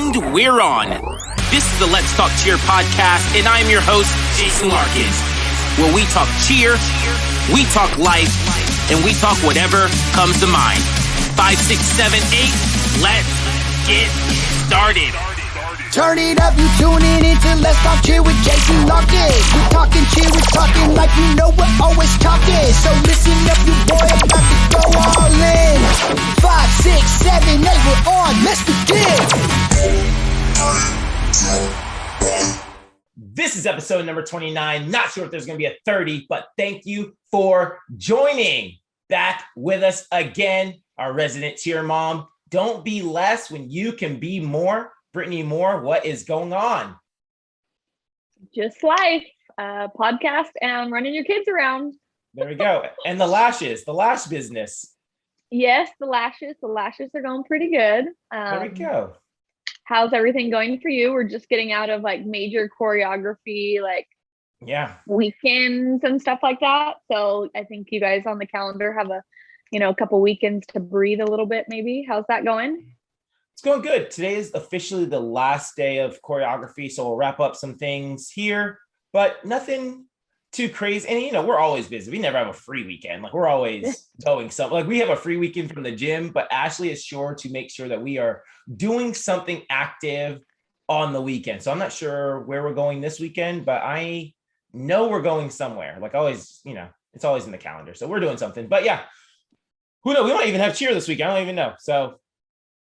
And we're on. This is the Let's Talk Cheer podcast, and I'm your host, Jason Larkins, where we talk cheer, we talk life, and we talk whatever comes to mind. 5, 6, 7, 8, let's get started. Turn it up, you tuning into Let's Talk Cheer with Jason Larkins. We're talking cheer, we're talking like you know we're always talking. So listen up, you boy, about to go all in. 5, 6, 7, 8, we're on, let's begin. This is episode number 29. Not sure if there's going to be a 30, but thank you for joining back with us again. Our resident cheer mom. Don't be less when you can be more. Brittany Moore, what is going on? Just life, podcast, and running your kids around. There we go. And the lash business. Yes, the lashes are going pretty good. There we go. How's everything going for you? We're just getting out of like major choreography, weekends and stuff like that. So I think you guys on the calendar have a couple weekends to breathe a little bit, maybe. How's that going? It's going good. Today is officially the last day of choreography, so we'll wrap up some things here, but nothing too crazy. And, we're always busy. We never have a free weekend. Like, we're always going something. Like, we have a free weekend from the gym, but Ashley is sure to make sure that we are doing something active on the weekend. So I'm not sure where we're going this weekend, but I know we're going somewhere. Like, always, it's always in the calendar. So we're doing something. But yeah, who knows? We might even have cheer this weekend. I don't even know. So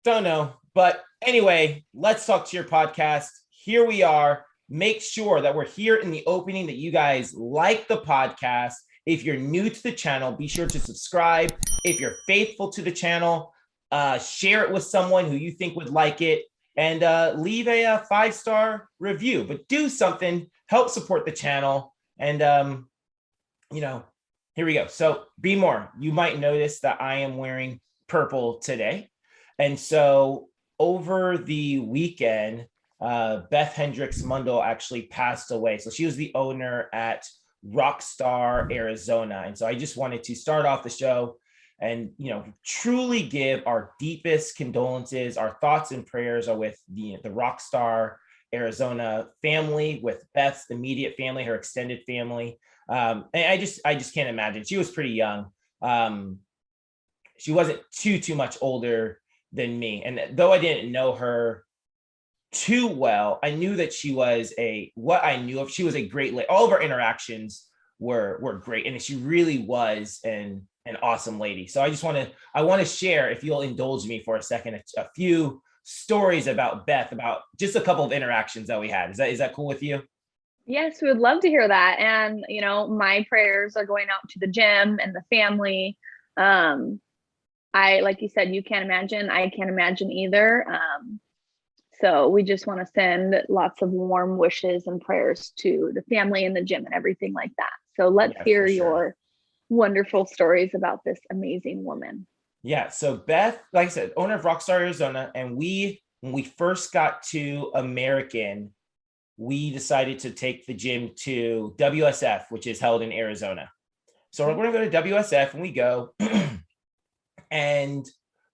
don't know. But anyway, Let's Talk Cheer podcast. Here we are. Make sure that we're here in the opening that you guys like the podcast. If you're new to the channel, be sure to subscribe. If you're faithful to the channel, share it with someone who you think would like it, and leave a 5-star review. But do something, help support the channel. And, here we go. So be more. You might notice that I am wearing purple today. And so over the weekend, Beth Hendricks Mundell actually passed away. So she was the owner at Rockstar Arizona. And so I just wanted to start off the show and, truly give our deepest condolences. Our thoughts and prayers are with the Rockstar Arizona family, with Beth's immediate family, her extended family. And I just can't imagine. She was pretty young. She wasn't too much older than me. And though I didn't know her too well, I knew that she was she was a great lady. All of our interactions were great. And she really was an awesome lady. So I want to share, if you'll indulge me for a second, a few stories about Beth, about just a couple of interactions that we had. Is that cool with you? Yes, we would love to hear that. And, my prayers are going out to the gym and the family. Like you said, you can't imagine. I can't imagine either. So we just want to send lots of warm wishes and prayers to the family and the gym and everything like that. So let's hear your wonderful stories about this amazing woman. Yeah. So Beth, like I said, owner of Rockstar Arizona. And when we first got to American, we decided to take the gym to WSF, which is held in Arizona. So we're going to go to WSF, and we go. And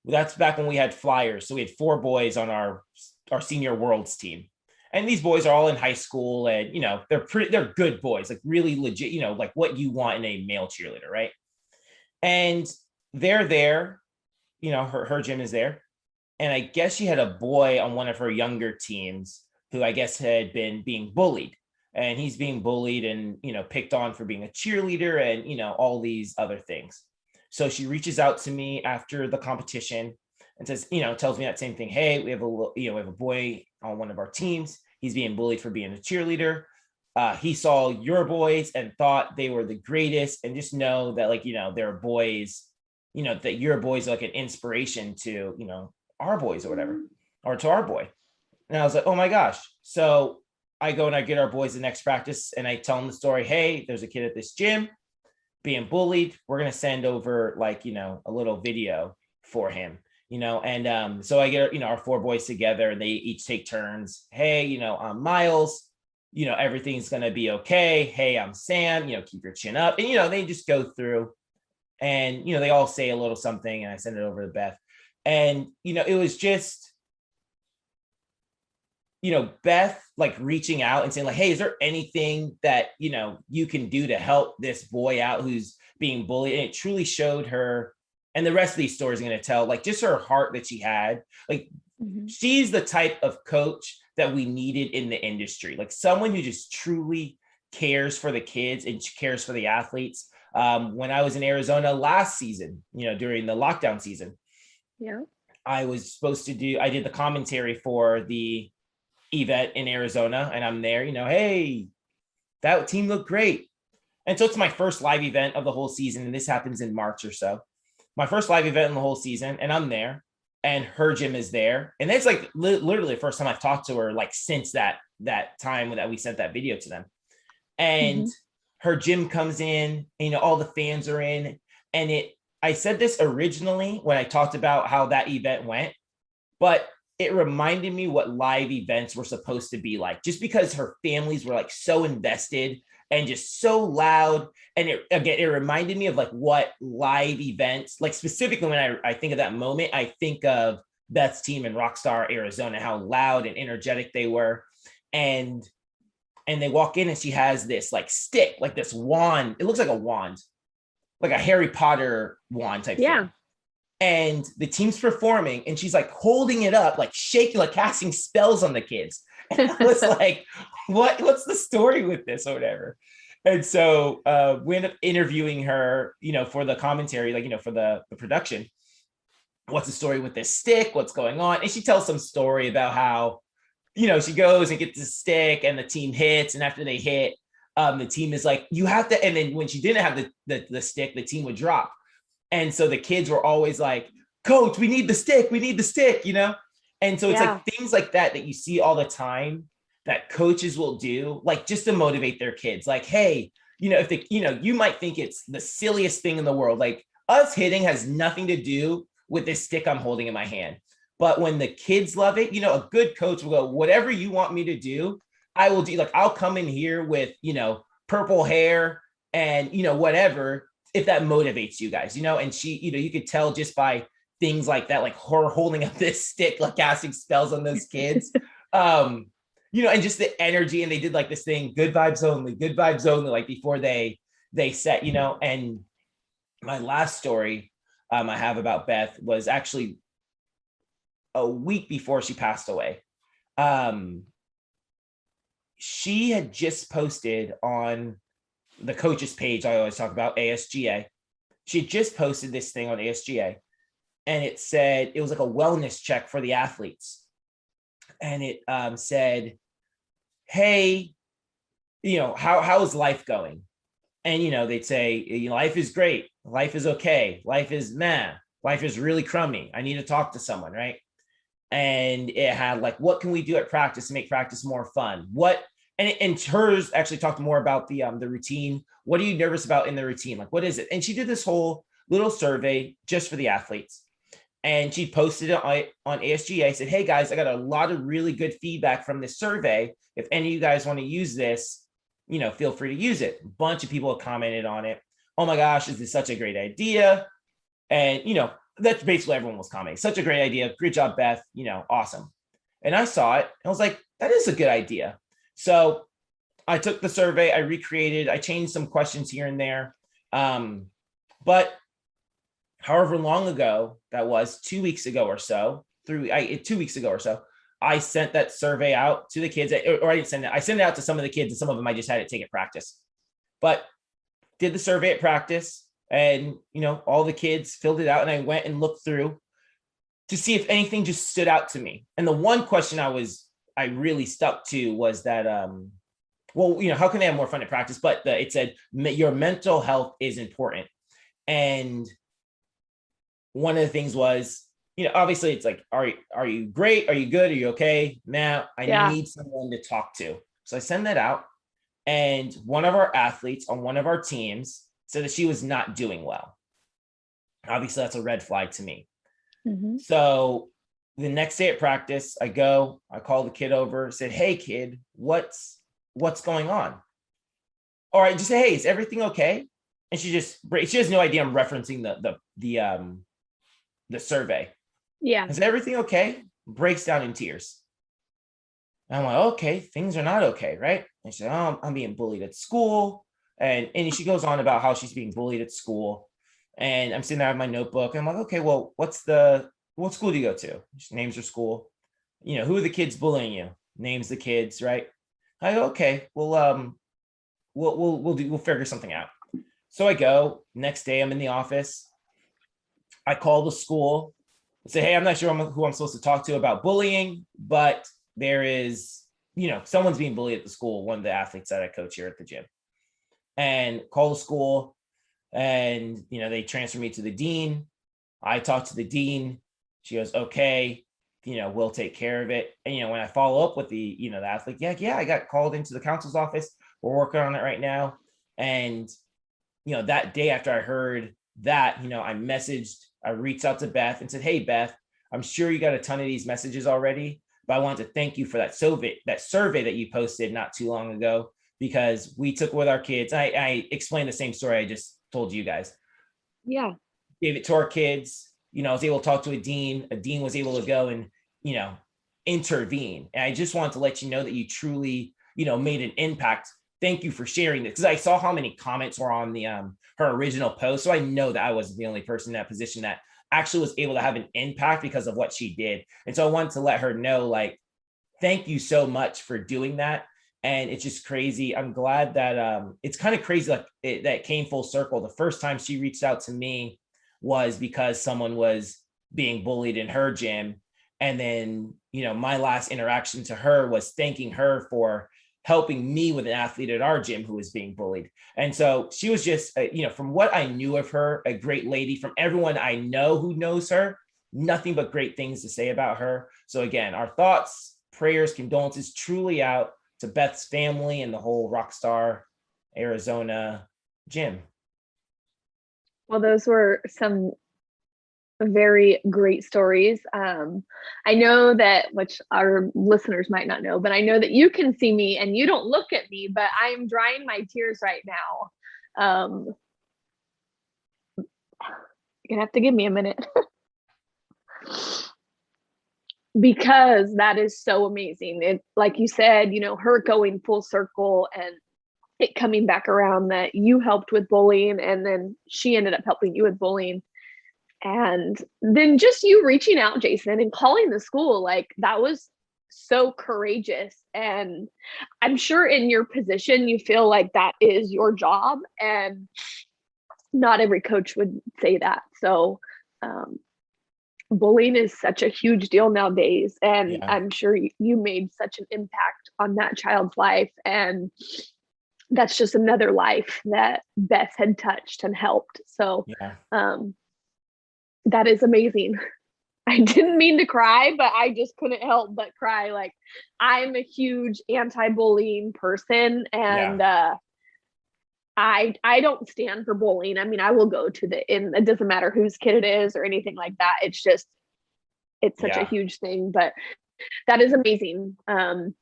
that's back when we had flyers. So we had 4 boys on our senior worlds team. And these boys are all in high school, and, they're good boys, like really legit, like what you want in a male cheerleader, right? And they're there, her gym is there. And I guess she had a boy on one of her younger teams who I guess had been being bullied. And he's being bullied and, picked on for being a cheerleader and, all these other things. So she reaches out to me after the competition and says, tells me that same thing. Hey, we have a boy on one of our teams. He's being bullied for being a cheerleader. He saw your boys and thought they were the greatest, and just know that, there are boys, that your boys are like an inspiration to, our boys or whatever, or to our boy. And I was like, oh my gosh. So I go and I get our boys the next practice, and I tell them the story. Hey, there's a kid at this gym being bullied. We're going to send over a little video for him, and so I get, our 4 boys together, and they each take turns. Hey, I'm Miles, everything's going to be okay. Hey, I'm Sam, keep your chin up. And, they just go through, and, they all say a little something, and I send it over to Beth. And, it was just, Beth like reaching out and saying like, hey, is there anything that, you can do to help this boy out who's being bullied? And it truly showed her, and the rest of these stories are going to tell like just her heart that she had. Like she's the type of coach that we needed in the industry, like someone who just truly cares for the kids and cares for the athletes. When I was in Arizona last season, during the lockdown season, yeah, I did the commentary for the event in Arizona, and I'm there, hey, that team looked great. And so it's my first live event of the whole season. And this happens in March or so. My first live event in the whole season. And I'm there and her gym is there. And it's like literally the first time I've talked to her, like since that time that we sent that video to them. And her gym comes in, and, all the fans are in. And I said this originally when I talked about how that event went, but it reminded me what live events were supposed to be like, just because her families were like so invested and just so loud. And it reminded me of like what live events, like specifically when I think of that moment, I think of Beth's team in Rockstar, Arizona, how loud and energetic they were. And they walk in and she has this like stick, like this wand. It looks like a wand, like a Harry Potter wand type thing. And the team's performing and she's like holding it up, like shaking, like casting spells on the kids. And I was like, what's the story with this or whatever? And so we end up interviewing her, for the commentary, like, for the production. What's the story with this stick? What's going on? And she tells some story about how, she goes and gets the stick and the team hits. And after they hit, the team is like, you have to. And then when she didn't have the stick, the team would drop. And so the kids were always like, coach, we need the stick. We need the stick, And so it's like things like that you see all the time that coaches will do, like just to motivate their kids. Like, hey, if you might think it's the silliest thing in the world. Like us hitting has nothing to do with this stick I'm holding in my hand. But when the kids love it, a good coach will go, whatever you want me to do, I will do. Like, I'll come in here with, purple hair and, whatever, if that motivates you guys, and she, you could tell just by things like that, like her holding up this stick, like casting spells on those kids, and just the energy. And they did like this thing, good vibes only, like before they set, and my last story I have about Beth was actually a week before she passed away. She had just posted on the coach's page I always talk about, ASGA. She just posted this thing on ASGA, and it said, it was like a wellness check for the athletes. And it said, hey, how is life going? And, they'd say, life is great. Life is okay. Life is meh. Life is really crummy. I need to talk to someone, right? And it had like, what can we do at practice to make practice more fun? And hers actually talked more about the routine. What are you nervous about in the routine? Like, what is it? And she did this whole little survey just for the athletes. And she posted it on ASGA, said, hey guys, I got a lot of really good feedback from this survey. If any of you guys want to use this, feel free to use it. A bunch of people have commented on it. Oh my gosh, this is such a great idea. And, that's basically everyone was commenting. Such a great idea. Great job, Beth. Awesome. And I saw it. And I was like, that is a good idea. So I took the survey, I recreated, I changed some questions here and there. But however long ago that was, 2 weeks ago or so, 2 weeks ago or so, I sent that survey out to the kids, or I didn't send it. I sent it out to some of the kids, and some of them I just had to take at practice. But did the survey at practice, and all the kids filled it out, and I went and looked through to see if anything just stood out to me. And the one question I really stuck to was that, how can they have more fun at practice? But it said, your mental health is important. And one of the things was, obviously it's like, are you great? Are you good? Are you okay? Now I need someone to talk to. So I send that out. And one of our athletes on one of our teams said that she was not doing well. Obviously that's a red flag to me. Mm-hmm. So the next day at practice, I call the kid over, said, hey kid, what's going on? Or I just say, hey, is everything okay? And she has no idea I'm referencing the survey. Yeah. Is everything okay? Breaks down in tears. And I'm like, okay, things are not okay, right? And she said, oh, I'm being bullied at school. And she goes on about how she's being bullied at school. And I'm sitting there with my notebook. And I'm like, okay, well, what school do you go to? She names her school. Who are the kids bullying you? Names the kids, right? I go, okay, well, we'll figure something out. So I go, next day I'm in the office. I call the school and say, hey, I'm not sure who I'm supposed to talk to about bullying, but there is, someone's being bullied at the school, one of the athletes that I coach here at the gym. And call the school, and they transfer me to the dean. I talk to the dean. She goes, okay, we'll take care of it. And when I follow up with the athlete, yeah, I got called into the counsel's office. We're working on it right now. And that day after I heard that, I reached out to Beth and said, hey, Beth, I'm sure you got a ton of these messages already, but I wanted to thank you for that survey that you posted not too long ago, because we took with our kids. I explained the same story I just told you guys. Yeah. Gave it to our kids. I was able to talk to a dean. A dean was able to go and, intervene. And I just wanted to let you know that you truly, made an impact. Thank you for sharing this, because I saw how many comments were on the her original post. So I know that I wasn't the only person in that position that actually was able to have an impact because of what she did. And so I wanted to let her know, like, thank you so much for doing that. And it's just crazy. I'm glad that it's kind of crazy, like that came full circle. The first time she reached out to me was because someone was being bullied in her gym. And then, my last interaction to her was thanking her for helping me with an athlete at our gym who was being bullied. And so she was just, from what I knew of her, a great lady. From everyone I know who knows her, nothing but great things to say about her. So again, our thoughts, prayers, condolences truly out to Beth's family and the whole Rockstar Arizona gym. Well, those were some very great stories. I know that, which our listeners might not know, but I know that you can see me and you don't look at me, but I'm drying my tears right now. You're gonna have to give me a minute. Because that is so amazing. It, like you said, her going full circle and it coming back around that you helped with bullying, and then she ended up helping you with bullying. And then just you reaching out, Jason, and calling the school, like, that was so courageous. And I'm sure in your position, you feel like that is your job, and not every coach would say that. So, bullying is such a huge deal nowadays. And Yeah. I'm sure you made such an impact on that child's life. And that's just another life that Beth had touched and helped. So, Yeah. that is amazing. I didn't mean to cry, but I just couldn't help but cry. Like, I'm a huge anti-bullying person, and I don't stand for bullying. I mean, I will go to it doesn't matter whose kid it is or anything like that. It's just, it's such a huge thing, but that is amazing. So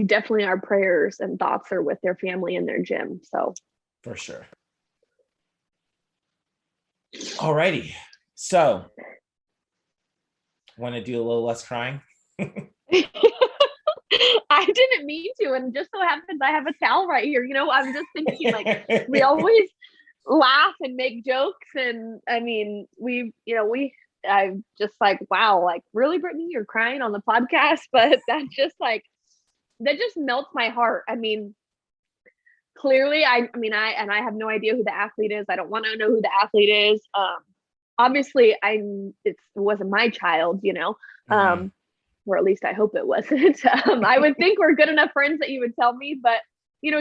definitely our prayers and thoughts are with their family and their gym. So For sure. Alrighty. So want to do a little less crying? I didn't mean to, and just so happens I have a towel right here. I'm just thinking, like, we always laugh and make jokes, and I mean, I'm just like, wow, like, really, Brittany, you're crying on the podcast? But that just melts my heart. I mean, clearly, I have no idea who the athlete is. I don't want to know who the athlete is. Obviously, it wasn't my child, Mhm. or at least I hope it wasn't. I would think we're good enough friends that you would tell me, but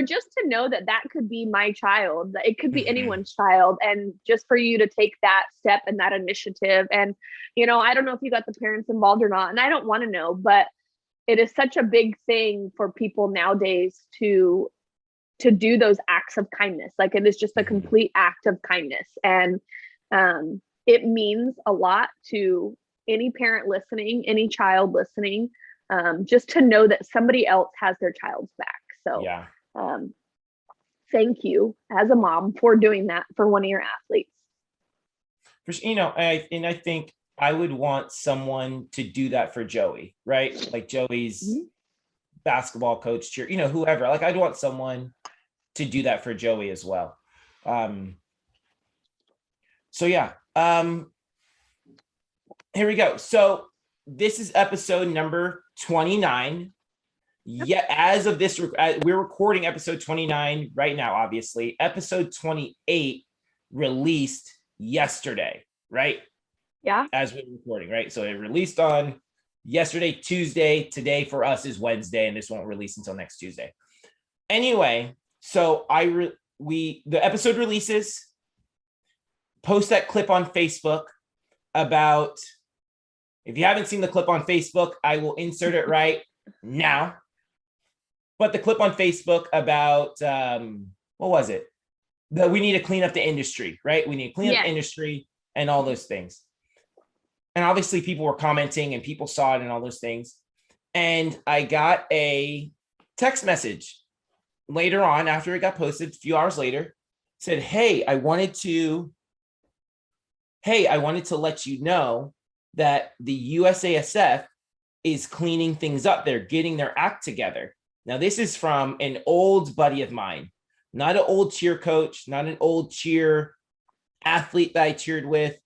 just to know that could be my child, that it could be Mhm. anyone's child, and just for you to take that step and that initiative. And I don't know if you got the parents involved or not, and I don't want to know, but it is such a big thing for people nowadays to do those acts of kindness. Like, it is just a complete act of kindness, and it means a lot to any parent listening, any child listening, just to know that somebody else has their child's back. So thank you as a mom for doing that for one of your athletes. I think I would want someone to do that for Joey, right? Like, Joey's basketball coach, cheer, whoever. Like I'd want someone to do that for Joey as well. So yeah, here we go. So this is episode number 29. Yeah, as of this, we're recording episode 29 right now, obviously. Episode 28 released yesterday, right? Yeah. As we're recording, right? So it released on yesterday, Tuesday. Today for us is Wednesday, and this won't release until next Tuesday. Anyway, so the episode releases. Post that clip on Facebook about, if you haven't seen the clip on Facebook, I will insert it right now. But the clip on Facebook about, what was it? That we need to clean up the industry, right? We need to clean up the industry and all those things. And obviously people were commenting and people saw it and all those things. And I got a text message later on after it got posted, a few hours later, said, hey, I wanted to let you know that the USASF is cleaning things up. They're getting their act together. Now, this is from an old buddy of mine, not an old cheer coach, not an old cheer athlete that I cheered with,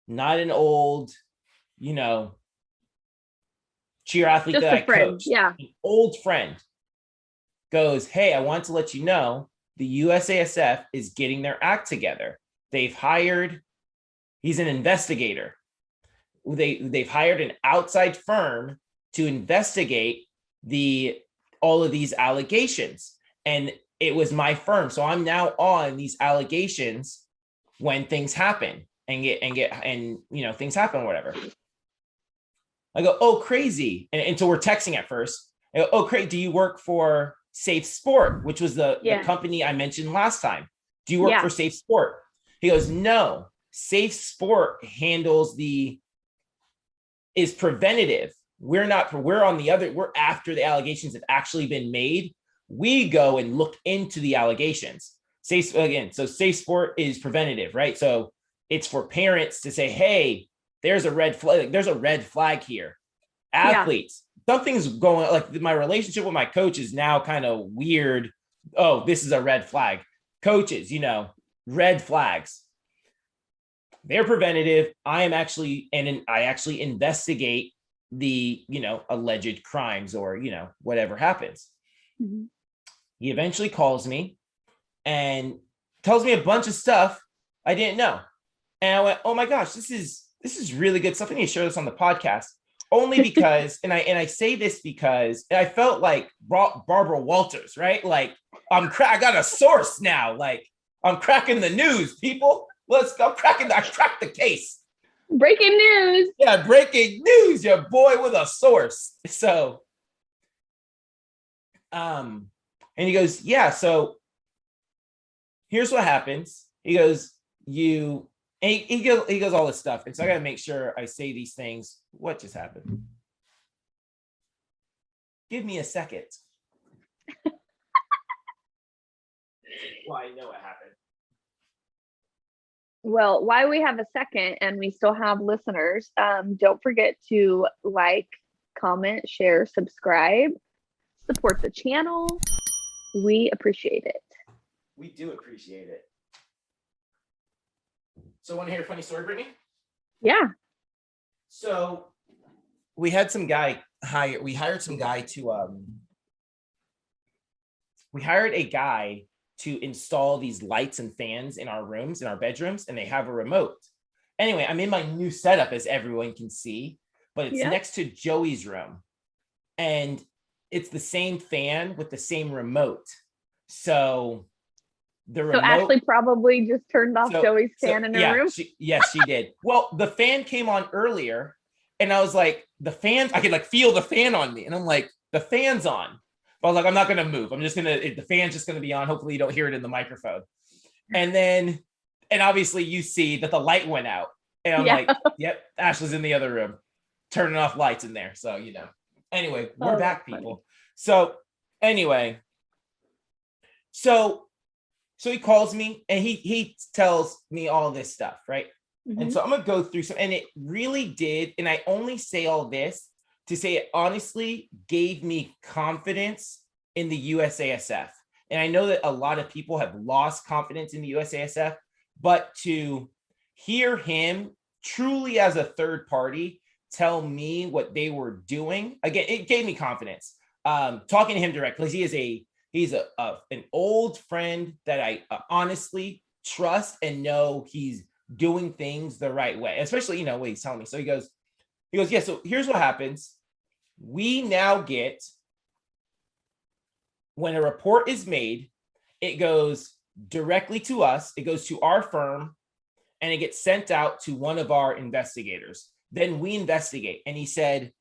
not an old, cheer athlete just that I coached. Yeah. An old friend goes, hey, I want to let you know the USASF is getting their act together. They've hired, he's an investigator. They've hired an outside firm to investigate all of these allegations. And it was my firm. So I'm now on these allegations when things happen and things happen or whatever. I go, oh, crazy. And so we're texting at first. I go, oh, great. Do you work for Safe Sport, which was the company I mentioned last time? Do you work for Safe Sport? He goes, no, Safe Sport handles is preventative. We're after the allegations have actually been made. We go and look into the allegations. Safe Sport is preventative, right? So it's for parents to say, hey, there's a red flag. There's a red flag here. Athletes, something's going, like my relationship with my coach is now kind of weird. Oh, this is a red flag. Coaches, red flags. They're preventative. I actually investigate the, alleged crimes or, whatever happens. Mm-hmm. He eventually calls me and tells me a bunch of stuff I didn't know. And I went, oh my gosh, this is really good stuff. I need to share this on the podcast. Only because, and I say this because I felt like Barbara Walters, right? Like I got a source now. Like I'm cracking the news, people. Let's go. I cracked the case. Breaking news. Yeah, breaking news. Your boy with a source. So, and he goes, yeah. So here's what happens. He goes, he goes all this stuff. And so I got to make sure I say these things. What just happened? Give me a second. Well, I know what happened. Well, while we have a second and we still have listeners, don't forget to like, comment, share, subscribe, support the channel. We appreciate it. We do appreciate it. So want to hear a funny story, Brittany? Yeah. So we had some guy we hired a guy to install these lights and fans in our rooms, in our bedrooms, and they have a remote. Anyway, I'm in my new setup, as everyone can see, but it's next to Joey's room. And it's the same fan with the same remote. So Ashley probably just turned off Joey's fan in her room. Yes, she did. Well, the fan came on earlier, and I was like, I could feel the fan on me, and I'm like, the fan's on. But I was like, I'm not gonna move. The fan's just gonna be on. Hopefully, you don't hear it in the microphone. And obviously, you see that the light went out, and I'm like, yep, Ashley's in the other room, turning off lights in there. So Anyway, we're back, people. Funny. So anyway, so he calls me and he tells me all this stuff, right? Mm-hmm. And so I'm gonna go through some, and it really did. And I only say all this to say it honestly, gave me confidence in the USASF. And I know that a lot of people have lost confidence in the USASF, but to hear him truly as a third party tell me what they were doing, again, it gave me confidence. Talking to him directly, he's an old friend that I honestly trust and know he's doing things the right way, especially, what he's telling me. So he goes, yeah, so here's what happens. We now get, when a report is made, it goes directly to us, it goes to our firm, and it gets sent out to one of our investigators. Then we investigate. And he said,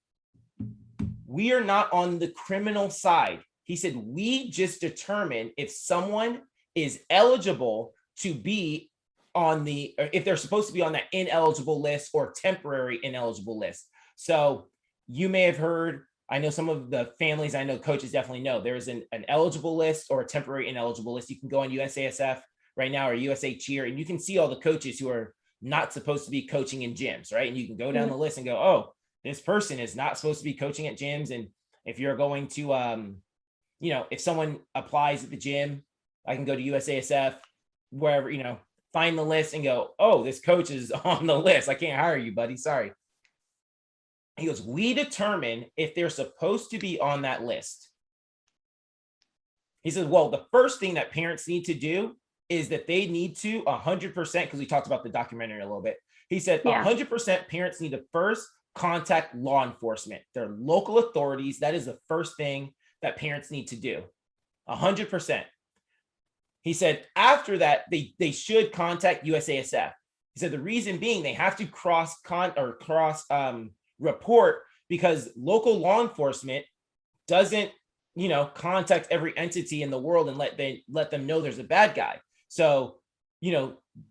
we are not on the criminal side. He said, we just determine if someone is eligible to be on if they're supposed to be on that ineligible list or temporary ineligible list. So you may have heard, I know some of the families, I know coaches definitely know, there's an eligible list or a temporary ineligible list. You can go on USASF right now or USA Cheer, and you can see all the coaches who are not supposed to be coaching in gyms, right? And you can go down the list and go, oh, this person is not supposed to be coaching at gyms. And if you're going to, if someone applies at the gym, I can go to USASF, wherever, find the list and go, oh, this coach is on the list. I can't hire you, buddy. Sorry. He goes, we determine if they're supposed to be on that list. He says, well, the first thing that parents need to do is that they need to 100%, because we talked about the documentary a little bit. He said 100% parents need to first contact law enforcement, their local authorities. That is the first thing that parents need to do. 100%. He said after that, they should contact USASF. He said the reason being they have to cross report, because local law enforcement doesn't, contact every entity in the world and let them know there's a bad guy. So,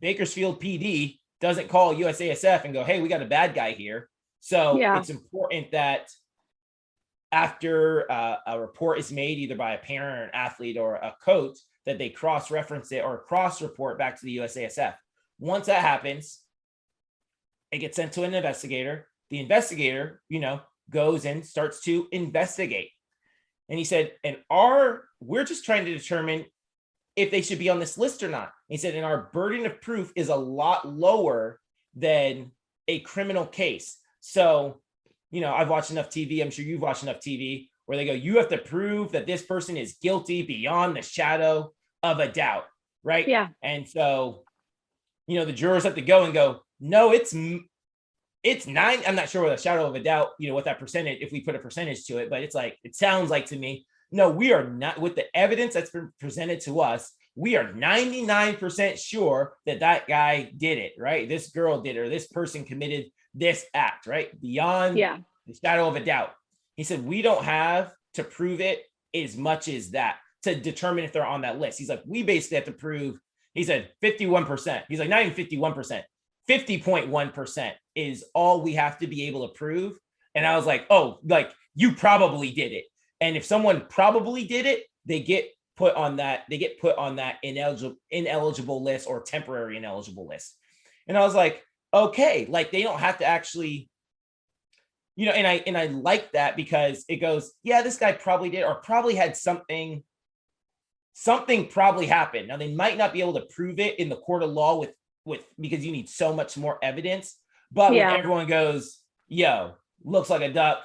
Bakersfield PD doesn't call USASF and go, hey, we got a bad guy here. So it's important that after a report is made, either by a parent or an athlete or a coach, that they cross-reference it or cross-report back to the USASF. Once that happens, it gets sent to an investigator. The investigator, goes and starts to investigate. And he said, we're just trying to determine if they should be on this list or not. He said, and our burden of proof is a lot lower than a criminal case. So, I've watched enough TV. I'm sure you've watched enough TV where they go, you have to prove that this person is guilty beyond the shadow of a doubt. Right. Yeah. And so, the jurors have to go and go, no, it's 9. I'm not sure what a shadow of a doubt, what that percentage, if we put a percentage to it, but it's like, it sounds like to me, no, we are not, with the evidence that's been presented to us, we are 99% sure that guy did it, right? This girl did, or this person committed this act, right? Beyond the shadow of a doubt. He said, we don't have to prove it as much as that to determine if they're on that list. He's like, we basically have to prove, he said 51%. He's like, not even 51%, 50.1% is all we have to be able to prove. And I was like, oh, like you probably did it. And if someone probably did it, they get put on that ineligible list or temporary ineligible list. And I was like, okay, like they don't have to actually, and I like that because it goes, yeah, this guy probably did, or probably had something probably happened. Now they might not be able to prove it in the court of law with because you need so much more evidence. But when everyone goes, yo, looks like a duck,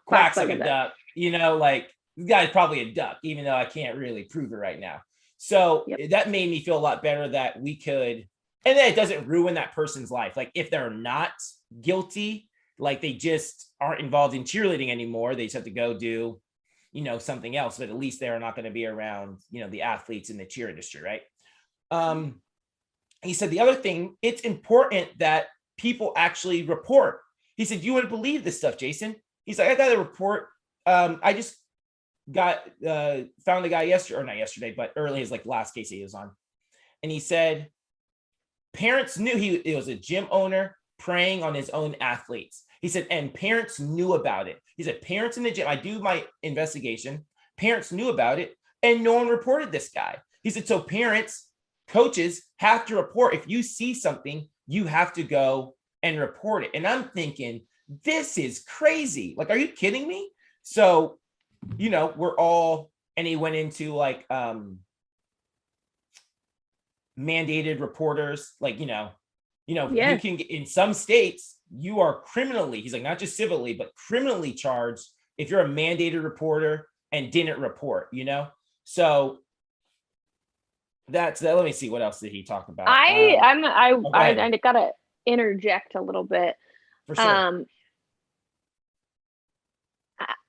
quacks like a duck, like this guy's probably a duck, even though I can't really prove it right now. So that made me feel a lot better that we could, and then it doesn't ruin that person's life. Like if they're not guilty, like they just aren't involved in cheerleading anymore, they just have to go do, something else, but at least they're not going to be around, the athletes in the cheer industry. Right. He said the other thing, it's important that people actually report. He said, you wouldn't believe this stuff, Jason. He's like, I got a report. I just found a guy yesterday, but early is like last case he was on. And he said, parents knew it was a gym owner preying on his own athletes. He said, and parents knew about it. He said, parents in the gym, I do my investigation. Parents knew about it and no one reported this guy. He said, so parents, coaches have to report. If you see something, you have to go and report it. And I'm thinking this is crazy. Like, are you kidding me? So, we're all, and he went into like mandated reporters, like, you can get in some states, you are criminally, he's like, not just civilly, but criminally charged if you're a mandated reporter and didn't report, So that's that. Let me see, what else did he talk about? I ahead. gotta interject a little bit. For sure.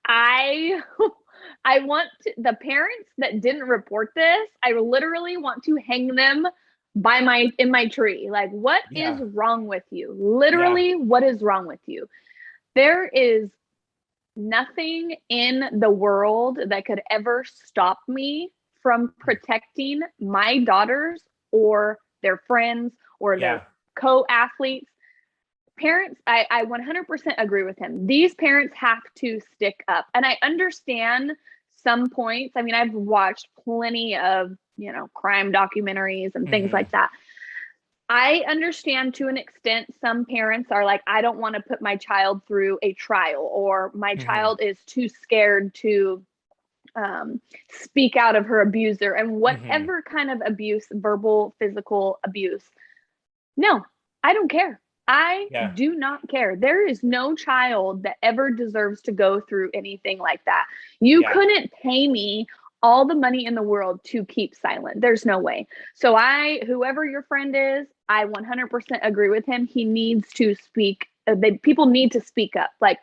I I want the parents that didn't report this, I literally want to hang them in my tree. Like, what is wrong with you? Literally, what is wrong with you? There is nothing in the world that could ever stop me from protecting my daughters or their friends or their co-athletes. Parents, I 100% agree with him. These parents have to stick up. And I understand some points. I mean, I've watched plenty of, crime documentaries and things like that. I understand to an extent, some parents are like, I don't want to put my child through a trial, or my child is too scared to speak out of her abuser, and whatever kind of abuse, verbal, physical abuse. No, I don't care. I do not care. There is no child that ever deserves to go through anything like that. You couldn't pay me all the money in the world to keep silent. There's no way. So whoever your friend is, I 100% agree with him. He needs to speak. People need to speak up. Like,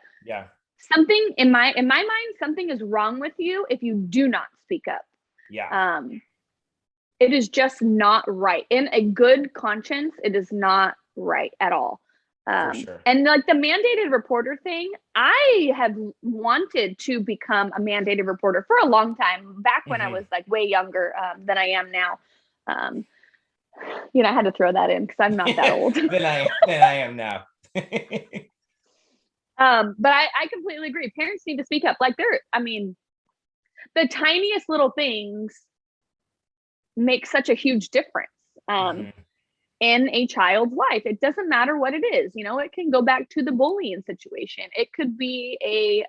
something in my mind, something is wrong with you if you do not speak up. It is just not right. In a good conscience, it is not right at all. For sure. And like the mandated reporter thing, I have wanted to become a mandated reporter for a long time, back when I was like way younger than I am now. I had to throw that in because I'm not that old. than I am now. But I completely agree. Parents need to speak up. Like, the tiniest little things make such a huge difference in a child's life. It doesn't matter what it is. It can go back to the bullying situation. It could be a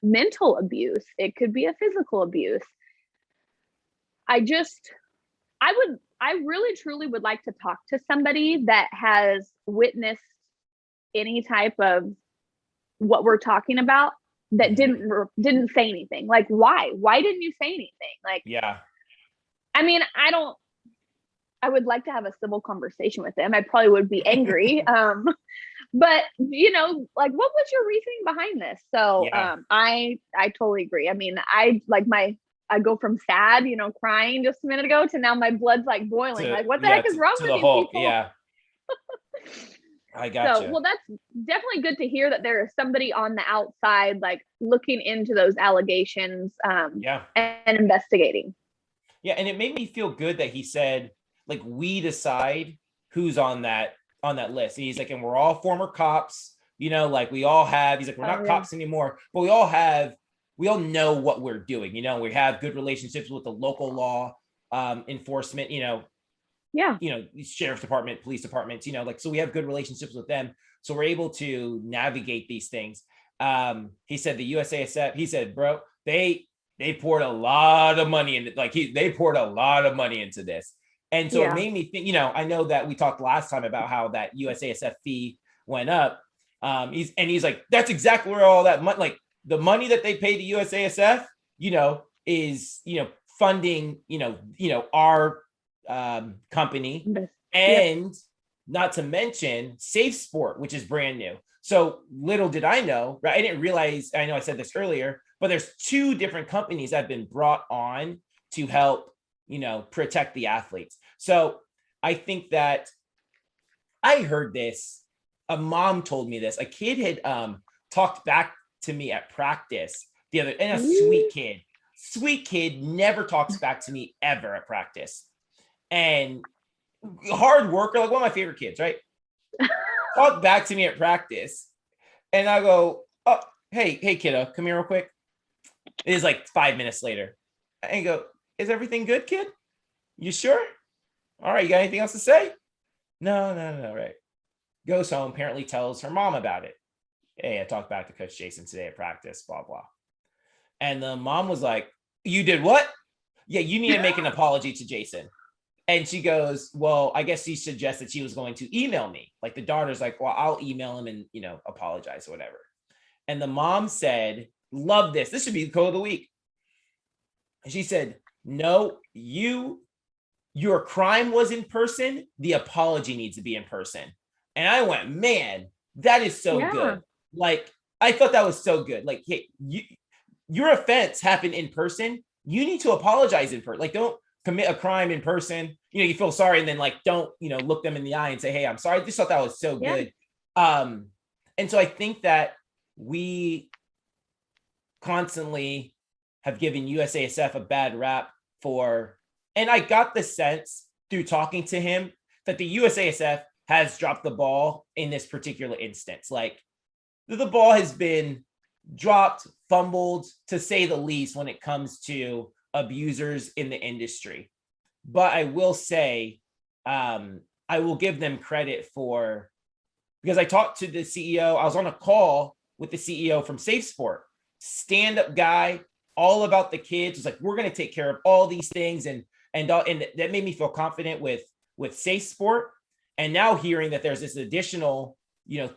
mental abuse. It could be a physical abuse. I really truly would like to talk to somebody that has witnessed any type of what we're talking about that didn't say anything. Like, why didn't you say anything? Like, I would like to have a civil conversation with them. I probably would be angry. But like, what was your reasoning behind this? So I totally agree. I mean, I go from sad, crying just a minute ago, to now my blood's like boiling. Like, what the heck is wrong with these people? I got you. Well, that's definitely good to hear that there is somebody on the outside, like, looking into those allegations and investigating. Yeah. And it made me feel good that he said, like, we decide who's on that list. And he's like, and we're all former cops, like, we all have, he's like, we're not cops anymore, but we all know what we're doing. We have good relationships with the local law enforcement, sheriff's department, police departments, so we have good relationships with them. So we're able to navigate these things. He said the USASF, he said, bro, they poured a lot of money into, they poured a lot of money into this. And so it made me think, I know that we talked last time about how that USASF fee went up. He's like, that's exactly where all that money, like the money that they pay to USASF, is, funding, our company, and not to mention Safe Sport, which is brand new. So little did I know, right? I didn't realize, I know I said this earlier, but there's 2 different companies that have been brought on to help, protect the athletes. So I think that I heard this, a mom told me this, a kid had talked back to me at practice the other, and a sweet kid never talks back to me ever at practice. And hard worker, like one of my favorite kids, right? Talk back to me at practice. And I go, oh, hey kiddo, come here real quick. It is like 5 minutes later. And go, is everything good, kid? You sure? All right, you got anything else to say? No, right. Goes home, apparently tells her mom about it. hey, I talked back to Coach Jason today at practice, blah, blah. And the mom was like, you did what? Yeah, you need to make an apology to Jason. And she goes, well, I guess she suggested she was going to email me. Like the daughter's like, well, I'll email him and, apologize or whatever. And the mom said, love this. This should be the quote of the week. And she said, no, your crime was in person. The apology needs to be in person. And I went, man, that is so good. Like, I thought that was so good. Like, hey, your offense happened in person. You need to apologize in person. Like, don't commit a crime in person. You feel sorry and then like, don't, look them in the eye and say, hey, I'm sorry. I just thought that was so good. And so I think that we constantly have given USASF a bad rap and I got the sense through talking to him that the USASF has dropped the ball in this particular instance. Like the ball has been dropped, fumbled, to say the least, when it comes to abusers in the industry. But I will say, I will give them credit because I talked to the CEO. I was on a call with the CEO from Safe Sport, stand-up guy, all about the kids. It's like, we're going to take care of all these things. And that made me feel confident with Safe Sport. And now hearing that there's this additional,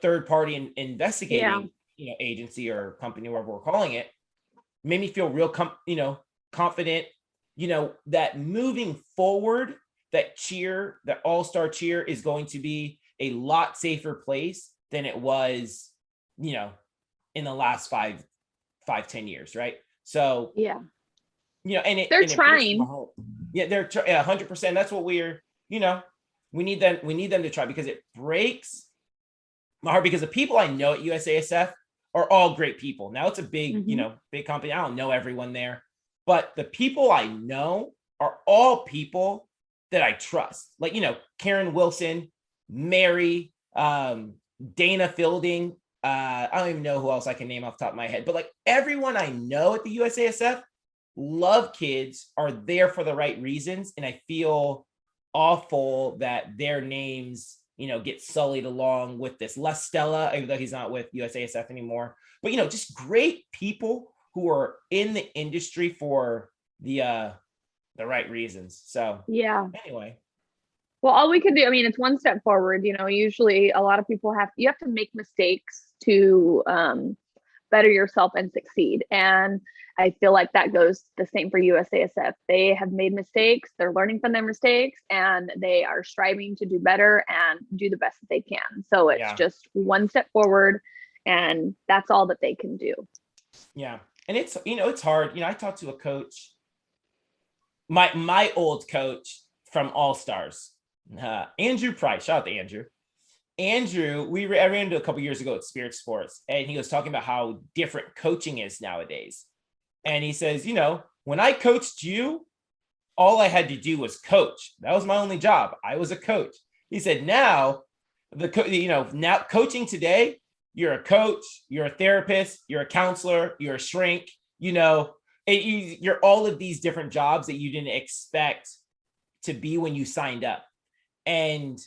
third party investigating, agency or company, whatever we're calling it, made me feel real, confident, that moving forward, that All-Star Cheer is going to be a lot safer place than it was, in the last 5-10 years. Right. So, and they're trying. They're 100%. That's what we need them to try, because it breaks my heart, because the people I know at USASF are all great people. Now it's a big, big company. I don't know everyone there, but the people I know are all people that I trust. Like, Karen Wilson, Mary, Dana Fielding. I don't even know who else I can name off the top of my head, but like everyone I know at the USASF love kids, are there for the right reasons. And I feel awful that their names, get sullied along with this. Les Stella, even though he's not with USASF anymore, but, just great people who are in the industry for the right reasons. So anyway. Well, all we can do, it's one step forward. Usually a lot of people you have to make mistakes to better yourself and succeed. And I feel like that goes the same for USASF. They have made mistakes, they're learning from their mistakes, and they are striving to do better and do the best that they can. So it's just one step forward, and that's all that they can do. Yeah. And it's, it's hard. I talked to a coach, my old coach from All Stars, Andrew Price. Shout out to Andrew. Andrew, I ran into a couple years ago at Spirit Sports, and he was talking about how different coaching is nowadays. And he says, when I coached you, all I had to do was coach. That was my only job. I was a coach. He said, now now coaching today, you're a coach, you're a therapist, you're a counselor, you're a shrink, you're all of these different jobs that you didn't expect to be when you signed up. And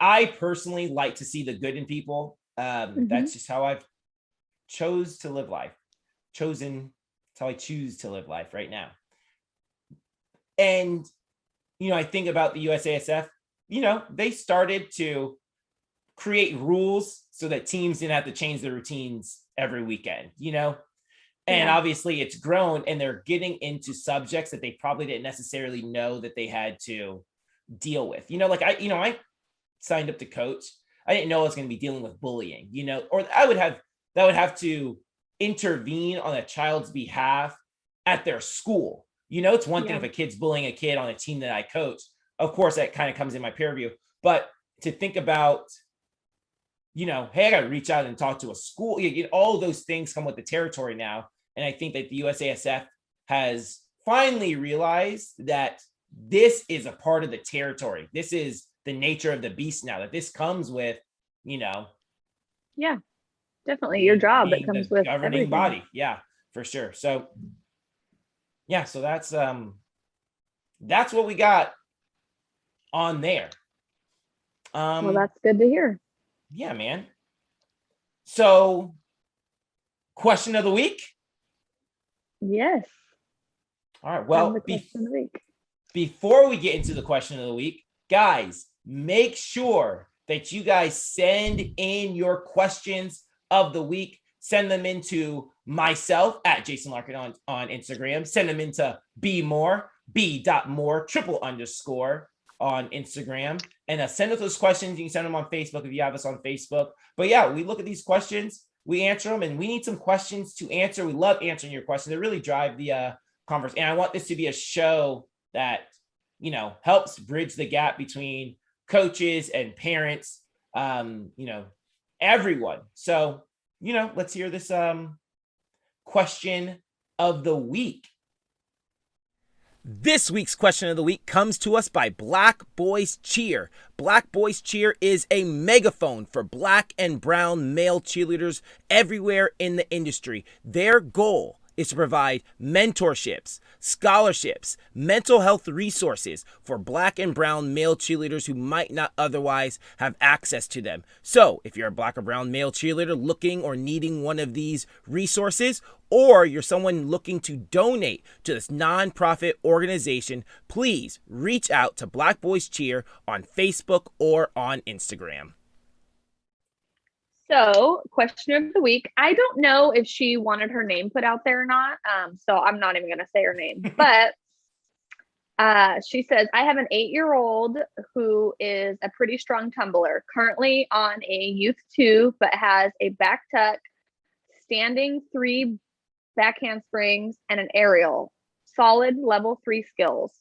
I personally like to see the good in people. That's just how I've chosen to live life. It's how I choose to live life right now. And, I think about the USASF, they started to create rules so that teams didn't have to change their routines every weekend, and obviously it's grown, and they're getting into subjects that they probably didn't necessarily know that they had to deal with. Like I signed up to coach. I didn't know I was going to be dealing with bullying, or that would have to intervene on a child's behalf at their school. It's one thing if a kid's bullying a kid on a team that I coach. Of course, that kind of comes in my peer review. But to think about, hey, I got to reach out and talk to a school. All of those things come with the territory now. And I think that the USASF has finally realized that this is a part of the territory. This is the nature of the beast now, that this comes with, Yeah, definitely your job that comes with governing everything. body. Yeah, for sure. So so that's what we got on there. Well, that's good to hear. Yeah, man. So, question of the week. Yes. All right. I'm Well, the question of the week. before we get into the question of the week, guys, make sure that you guys send in your questions of the week. Send them into myself at Jason Larkin on Instagram. Send them into b.more triple_, on Instagram. And send us those questions. You can send them on Facebook if you have us on Facebook. But yeah, we look at these questions, we answer them, and we need some questions to answer. We love answering your questions. They really drive the conversation. And I want this to be a show that, you know, helps bridge the gap between coaches and parents, you know, everyone. So, you know, let's hear this question of the week. This week's question of the week comes to us by Black Boys Cheer. Black Boys Cheer is a megaphone for black and brown male cheerleaders everywhere in the industry. Their goal is to provide mentorships, scholarships, mental health resources for black and brown male cheerleaders who might not otherwise have access to them. So if you're a black or brown male cheerleader looking or needing one of these resources, or you're someone looking to donate to this nonprofit organization, please reach out to Black Boys Cheer on Facebook or on Instagram. So, question of the week. I don't know if she wanted her name put out there or not. So I'm not even going to say her name. But she says, I have an 8-year-old who is a pretty strong tumbler, currently on a youth 2, but has a back tuck, standing 3 back handsprings, and an aerial. Solid level 3 skills.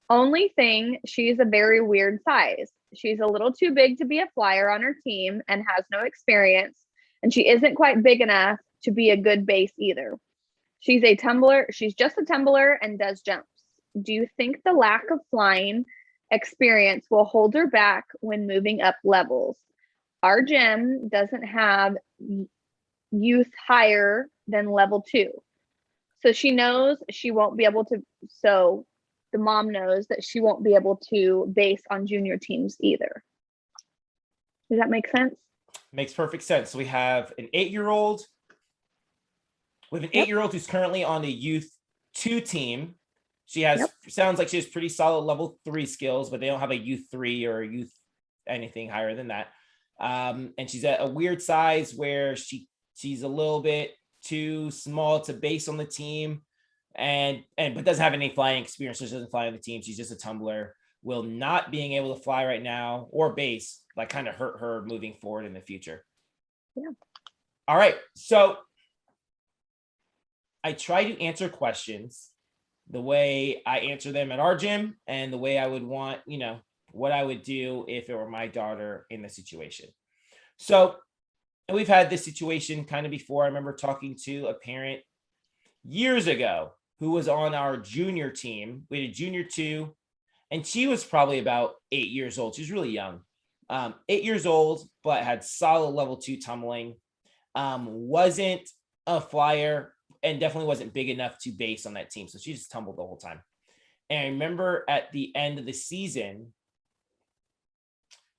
Only thing, she's a very weird size. She's a little too big to be a flyer on her team and has no experience, and she isn't quite big enough to be a good base either. She's a tumbler. She's just a tumbler and does jumps. Do you think the lack of flying experience will hold her back when moving up levels? Our gym doesn't have youth higher than level 2. So she knows she won't be able to. So the mom knows that she won't be able to base on junior teams either. Does that make sense? Makes perfect sense. So we have an 8-year-old. We have an 8-year-old who's currently on the youth 2 team. She has, sounds like she has pretty solid level 3 skills, but they don't have a youth 3 or a youth anything higher than that. And she's at a weird size where she's a little bit too small to base on the team. But doesn't have any flying experience, so she doesn't fly on the team. She's just a tumbler. Will not being able to fly right now or base like kind of hurt her moving forward in the future. Yeah. All right. So I try to answer questions the way I answer them at our gym and the way I would want, you know, what I would do if it were my daughter in the situation. So, and we've had this situation kind of before. I remember talking to a parent years ago who was on our junior team. We had a junior 2, and she was probably about 8 years old. She was really young, 8 years old, but had solid level 2 tumbling. Wasn't a flyer and definitely wasn't big enough to base on that team. So she just tumbled the whole time. And I remember at the end of the season,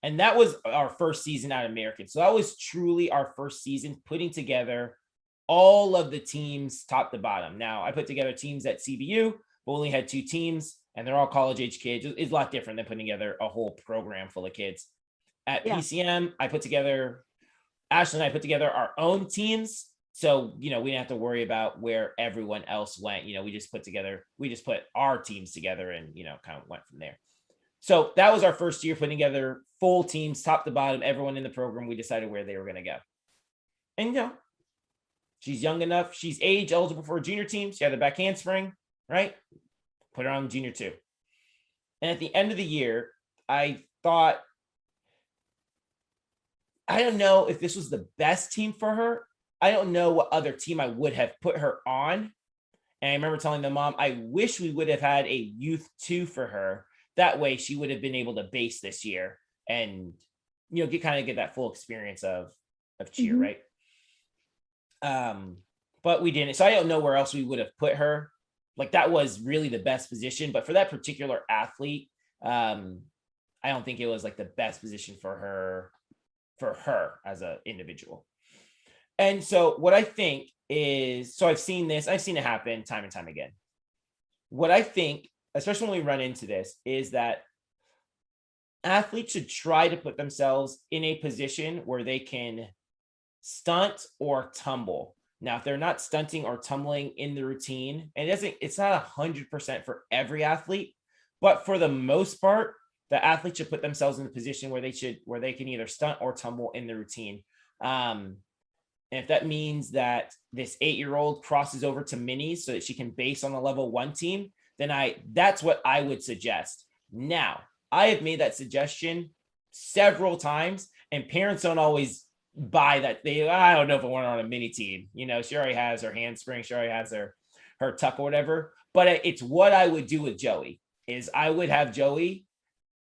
and that was our first season at American. So that was truly our first season putting together all of the teams top to bottom. Now, I put together teams at CBU, but only had 2 teams, and they're all college-age kids. It's a lot different than putting together a whole program full of kids. At PCM, Ashley and I put together our own teams. So, you know, we didn't have to worry about where everyone else went. You know, we just put our teams together and, you know, kind of went from there. So that was our first year putting together full teams, top to bottom, everyone in the program. We decided where they were going to go. And, you know, she's young enough. She's age eligible for a junior team. She had a back handspring, right? Put her on junior 2. And at the end of the year, I thought, I don't know if this was the best team for her. I don't know what other team I would have put her on. And I remember telling the mom, I wish we would have had a youth 2 for her. That way she would have been able to base this year and, you know, get that full experience of cheer, right? But we didn't. So I don't know where else we would have put her. Like, that was really the best position. But for that particular athlete, I don't think it was like the best position for her as an individual. And so what I think is, so I've seen it happen time and time again. What I think, especially when we run into this, is that athletes should try to put themselves in a position where they can stunt or tumble. Now, if they're not stunting or tumbling in the routine, and it's not 100% for every athlete, but for the most part, the athlete should put themselves in the position where they can either stunt or tumble in the routine. And if that means that this 8-year-old crosses over to minis so that she can base on the level 1 team, then that's what I would suggest. Now, I have made that suggestion several times, and parents don't always buy that. I don't know if I want her on a mini team. She already has her handspring, she already has her tuck or whatever. But it's what I would do with Joey. Is I would have Joey,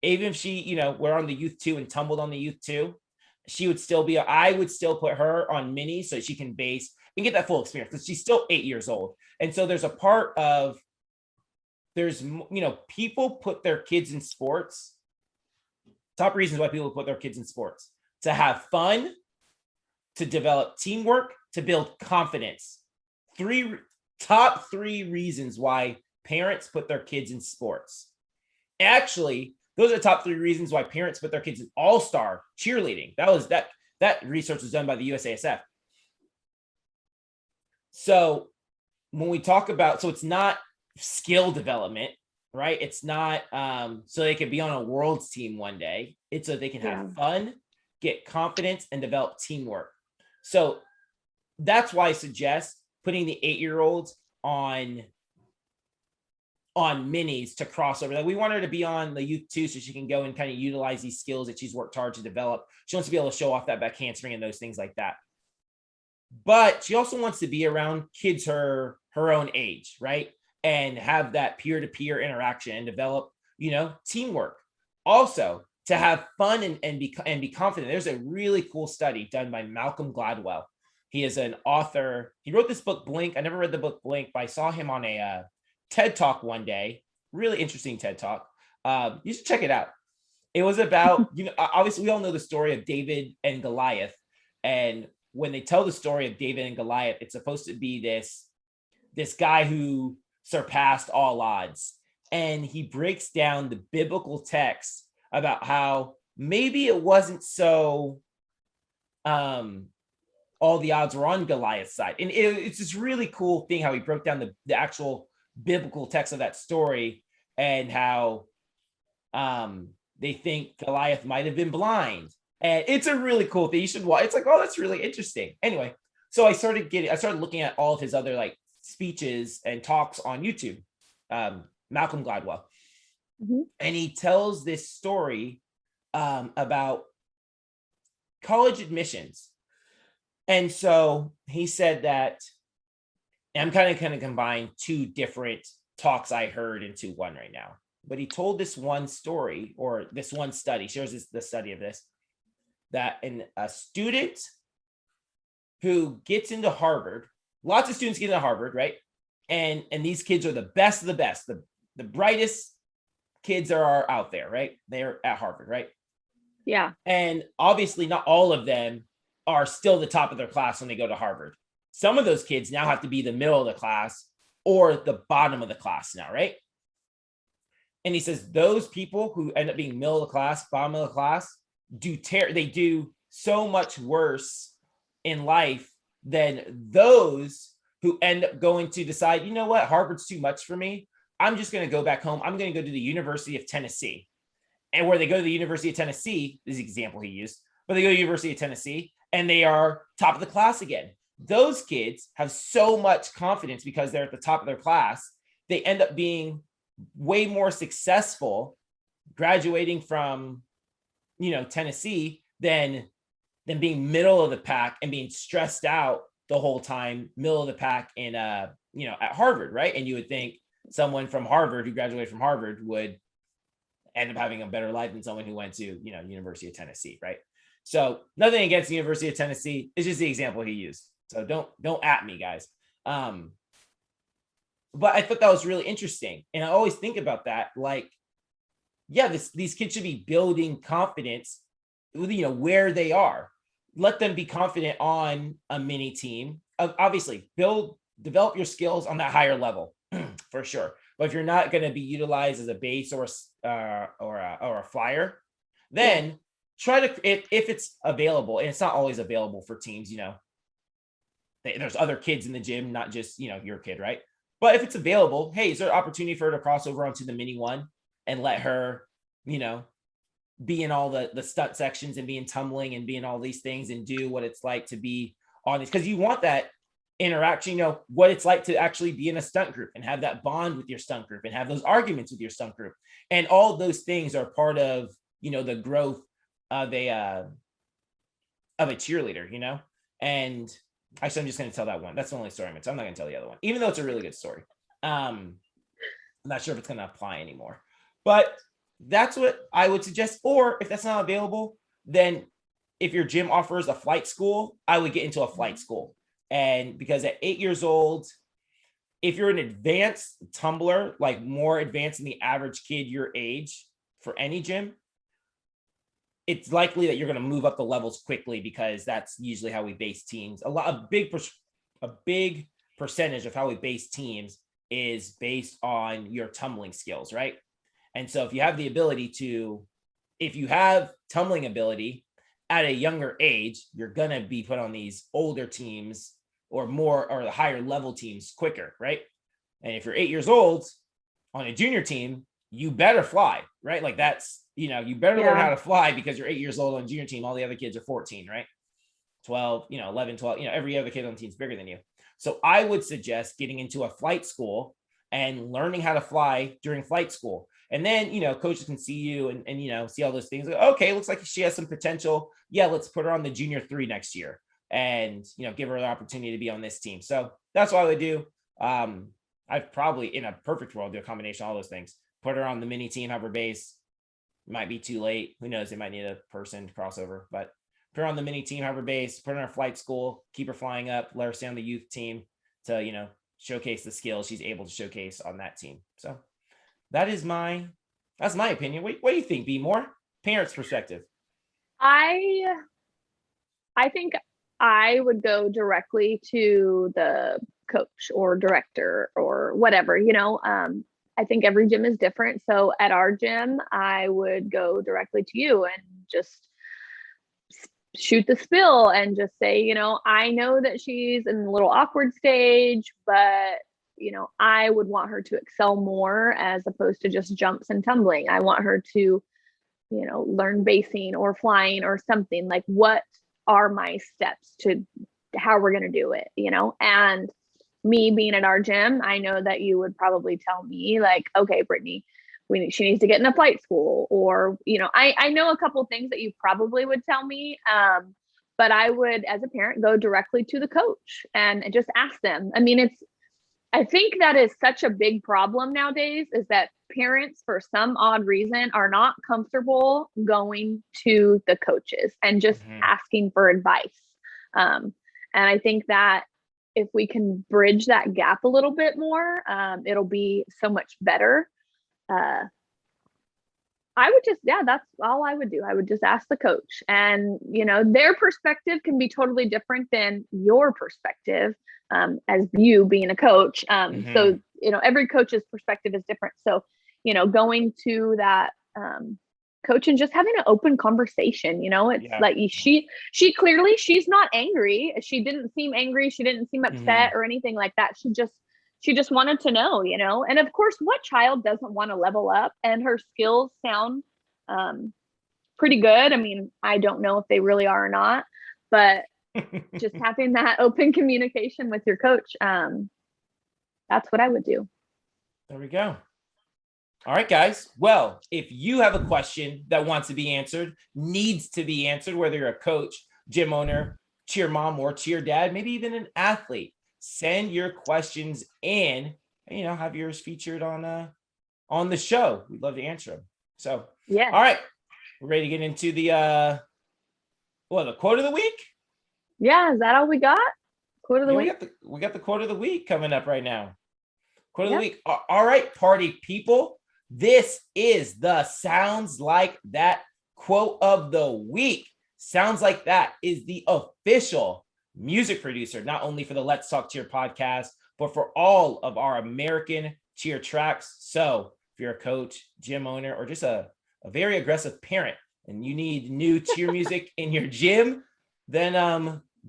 even if she, we're on the youth 2 and tumbled on the youth 2, I would still put her on mini so she can base and get that full experience, because she's still 8 years old. And so there's a part of, people put their kids in sports. Top reasons why people put their kids in sports: to have fun, to develop teamwork, to build confidence. Top 3 reasons why parents put their kids in sports. Actually, those are the top 3 reasons why parents put their kids in all-star cheerleading. That research was done by the USASF. So when we talk about, so it's not skill development, right? It's not so they can be on a world's team one day. It's so they can have fun, get confidence, and develop teamwork. So that's why I suggest putting the 8-year-olds on minis to cross over. Like, we want her to be on the youth 2 so she can go and kind of utilize these skills that she's worked hard to develop. She wants to be able to show off that back handspring and those things like that. But she also wants to be around kids her own age, right? And have that peer-to-peer interaction and develop, teamwork. Also, to have fun and be confident. There's a really cool study done by Malcolm Gladwell. He is an author. He wrote this book, Blink. I never read the book Blink, but I saw him on a TED Talk one day. Really interesting TED Talk. You should check it out. It was about, obviously we all know the story of David and Goliath. And when they tell the story of David and Goliath, it's supposed to be this guy who surpassed all odds. And he breaks down the biblical text about how maybe it wasn't so all the odds were on Goliath's side. And it's this really cool thing how he broke down the actual biblical text of that story, and how they think Goliath might have been blind. And it's a really cool thing. You should watch. It's like, oh, that's really interesting. Anyway, so I started looking at all of his other speeches and talks on YouTube. Malcolm Gladwell. Mm-hmm. And he tells this story about college admissions. And so he said that, and I'm kind of combine 2 different talks I heard into one right now. But he told this one story, or this one study, shares the study of this, that a student who gets into Harvard, lots of students get into Harvard, right? And these kids are the best of the best, the brightest kids are out there, right? They're at Harvard, right? Yeah. And obviously not all of them are still the top of their class when they go to Harvard. Some of those kids now have to be the middle of the class or the bottom of the class now, right? And he says those people who end up being middle of the class, bottom of the class, they do so much worse in life than those who end up going to decide, you know what, Harvard's too much for me. I'm just going to go back home. I'm going to go to the University of Tennessee. And where they go to the University of Tennessee, this is the example he used, but they go to the University of Tennessee and they are top of the class again. Those kids have so much confidence because they're at the top of their class. They end up being way more successful graduating from, Tennessee than being middle of the pack and being stressed out the whole time, middle of the pack in, at Harvard, right? And you would think someone from Harvard who graduated from Harvard would end up having a better life than someone who went to, University of Tennessee, right? So nothing against the University of Tennessee. It's just the example he used. So don't at me, guys. But I thought that was really interesting. And I always think about that. These kids should be building confidence, where they are. let them be confident on a mini team. Obviously, develop your skills on that higher level for sure. But if you're not going to be utilized as a base or a flyer, then try to, if it's available, and it's not always available for teams, there's other kids in the gym, not just, your kid, right? But if it's available, hey, is there an opportunity for her to cross over onto the mini one and let her, be in all the stunt sections and be in tumbling and be in all these things and do what it's like to be on this? Because you want that interaction, what it's like to actually be in a stunt group and have that bond with your stunt group and have those arguments with your stunt group. And all those things are part of, the growth of a cheerleader, and actually, I'm just going to tell that one. That's the only story I'm going to tell. I'm not going to tell the other one, even though it's a really good story. I'm not sure if it's going to apply anymore, but that's what I would suggest. Or if that's not available, then if your gym offers a flight school, I would get into a flight school. And because at 8 years old, if you're an advanced tumbler, like more advanced than the average kid your age for any gym, it's likely that you're going to move up the levels quickly, because that's usually how we base teams. A big percentage of how we base teams is based on your tumbling skills, right? And so if you have the ability if you have tumbling ability at a younger age, you're going to be put on these older teams or the higher level teams quicker, right? And if you're 8 years old on a junior team, you better fly, right? Like that's, you better learn how to fly, because you're 8 years old on junior team. All the other kids are 14, right? 12, 11, 12, every other kid on the team is bigger than you. So I would suggest getting into a flight school and learning how to fly during flight school. And then, coaches can see you and see all those things. Like, okay, looks like she has some potential. Yeah, let's put her on the junior 3 next year and, give her the opportunity to be on this team. So that's what I would do. I'd probably, in a perfect world, do a combination of all those things. Put her on the mini team, have her base. Might be too late. Who knows? They might need a person to cross over, but put her on the mini team, have her base, put her in a flight school, keep her flying up, let her stay on the youth team to, showcase the skills she's able to showcase on that team. So that's my opinion. What do you think, B? More parents' perspective? I think I would go directly to the coach or director or whatever, I think every gym is different. So at our gym, I would go directly to you and just shoot the spill and just say, I know that she's in a little awkward stage, but, I would want her to excel more as opposed to just jumps and tumbling. I want her to, learn basing or flying or something. Like, what are my steps to how we're going to do it, and me being at our gym, I know that you would probably tell me like, okay, Brittany, she needs to get in a flight school, or, I know a couple of things that you probably would tell me. But I would, as a parent, go directly to the coach and just ask them. I think that is such a big problem nowadays, is that parents, for some odd reason, are not comfortable going to the coaches and just asking for advice. And I think that if we can bridge that gap a little bit more, it'll be so much better. I would just, that's all I would do. I would just ask the coach, and, their perspective can be totally different than your perspective, as you being a coach. So, every coach's perspective is different. So, going to that, coach and just having an open conversation, it's like she clearly, she's not angry. She didn't seem angry. She didn't seem upset or anything like that. She just wanted to know, and of course, what child doesn't want to level up? And her skills sound pretty good. I don't know if they really are or not, but just having that open communication with your coach, that's what I would do. There we go. All right, guys. Well, if you have a question that wants to be answered, needs to be answered, whether you're a coach, gym owner, cheer mom, or cheer dad, maybe even an athlete, send your questions in and, have yours featured on the show. We'd love to answer them. So, yeah. All right. We're ready to get into the quote of the week? Yeah. Is that all we got? Quote of the week? We got the quote of the week coming up right now. Quote of the week. All right, party people. This is the Sounds Like That quote of the week. Sounds Like That is the official music producer, not only for the Let's Talk Cheer podcast, but for all of our American cheer tracks. So if you're a coach, gym owner, or just a very aggressive parent and you need new cheer music in your gym, then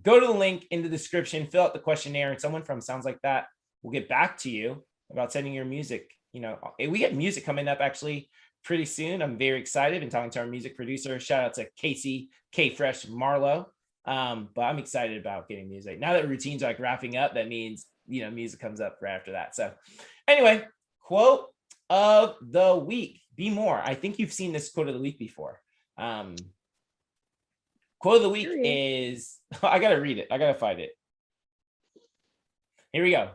go to the link in the description, fill out the questionnaire, and someone from Sounds Like That will get back to you about sending your music. You know, we get music coming up actually pretty soon. I'm very excited and talking to our music producer. Shout out to Casey K Fresh Marlowe. But I'm excited about getting music. Now that routines are like wrapping up, that means, you know, music comes up right after that. So anyway, quote of the week, be more. I think you've seen this quote of the week before. Quote of the week is, I got to read it. I got to find it. Here we go.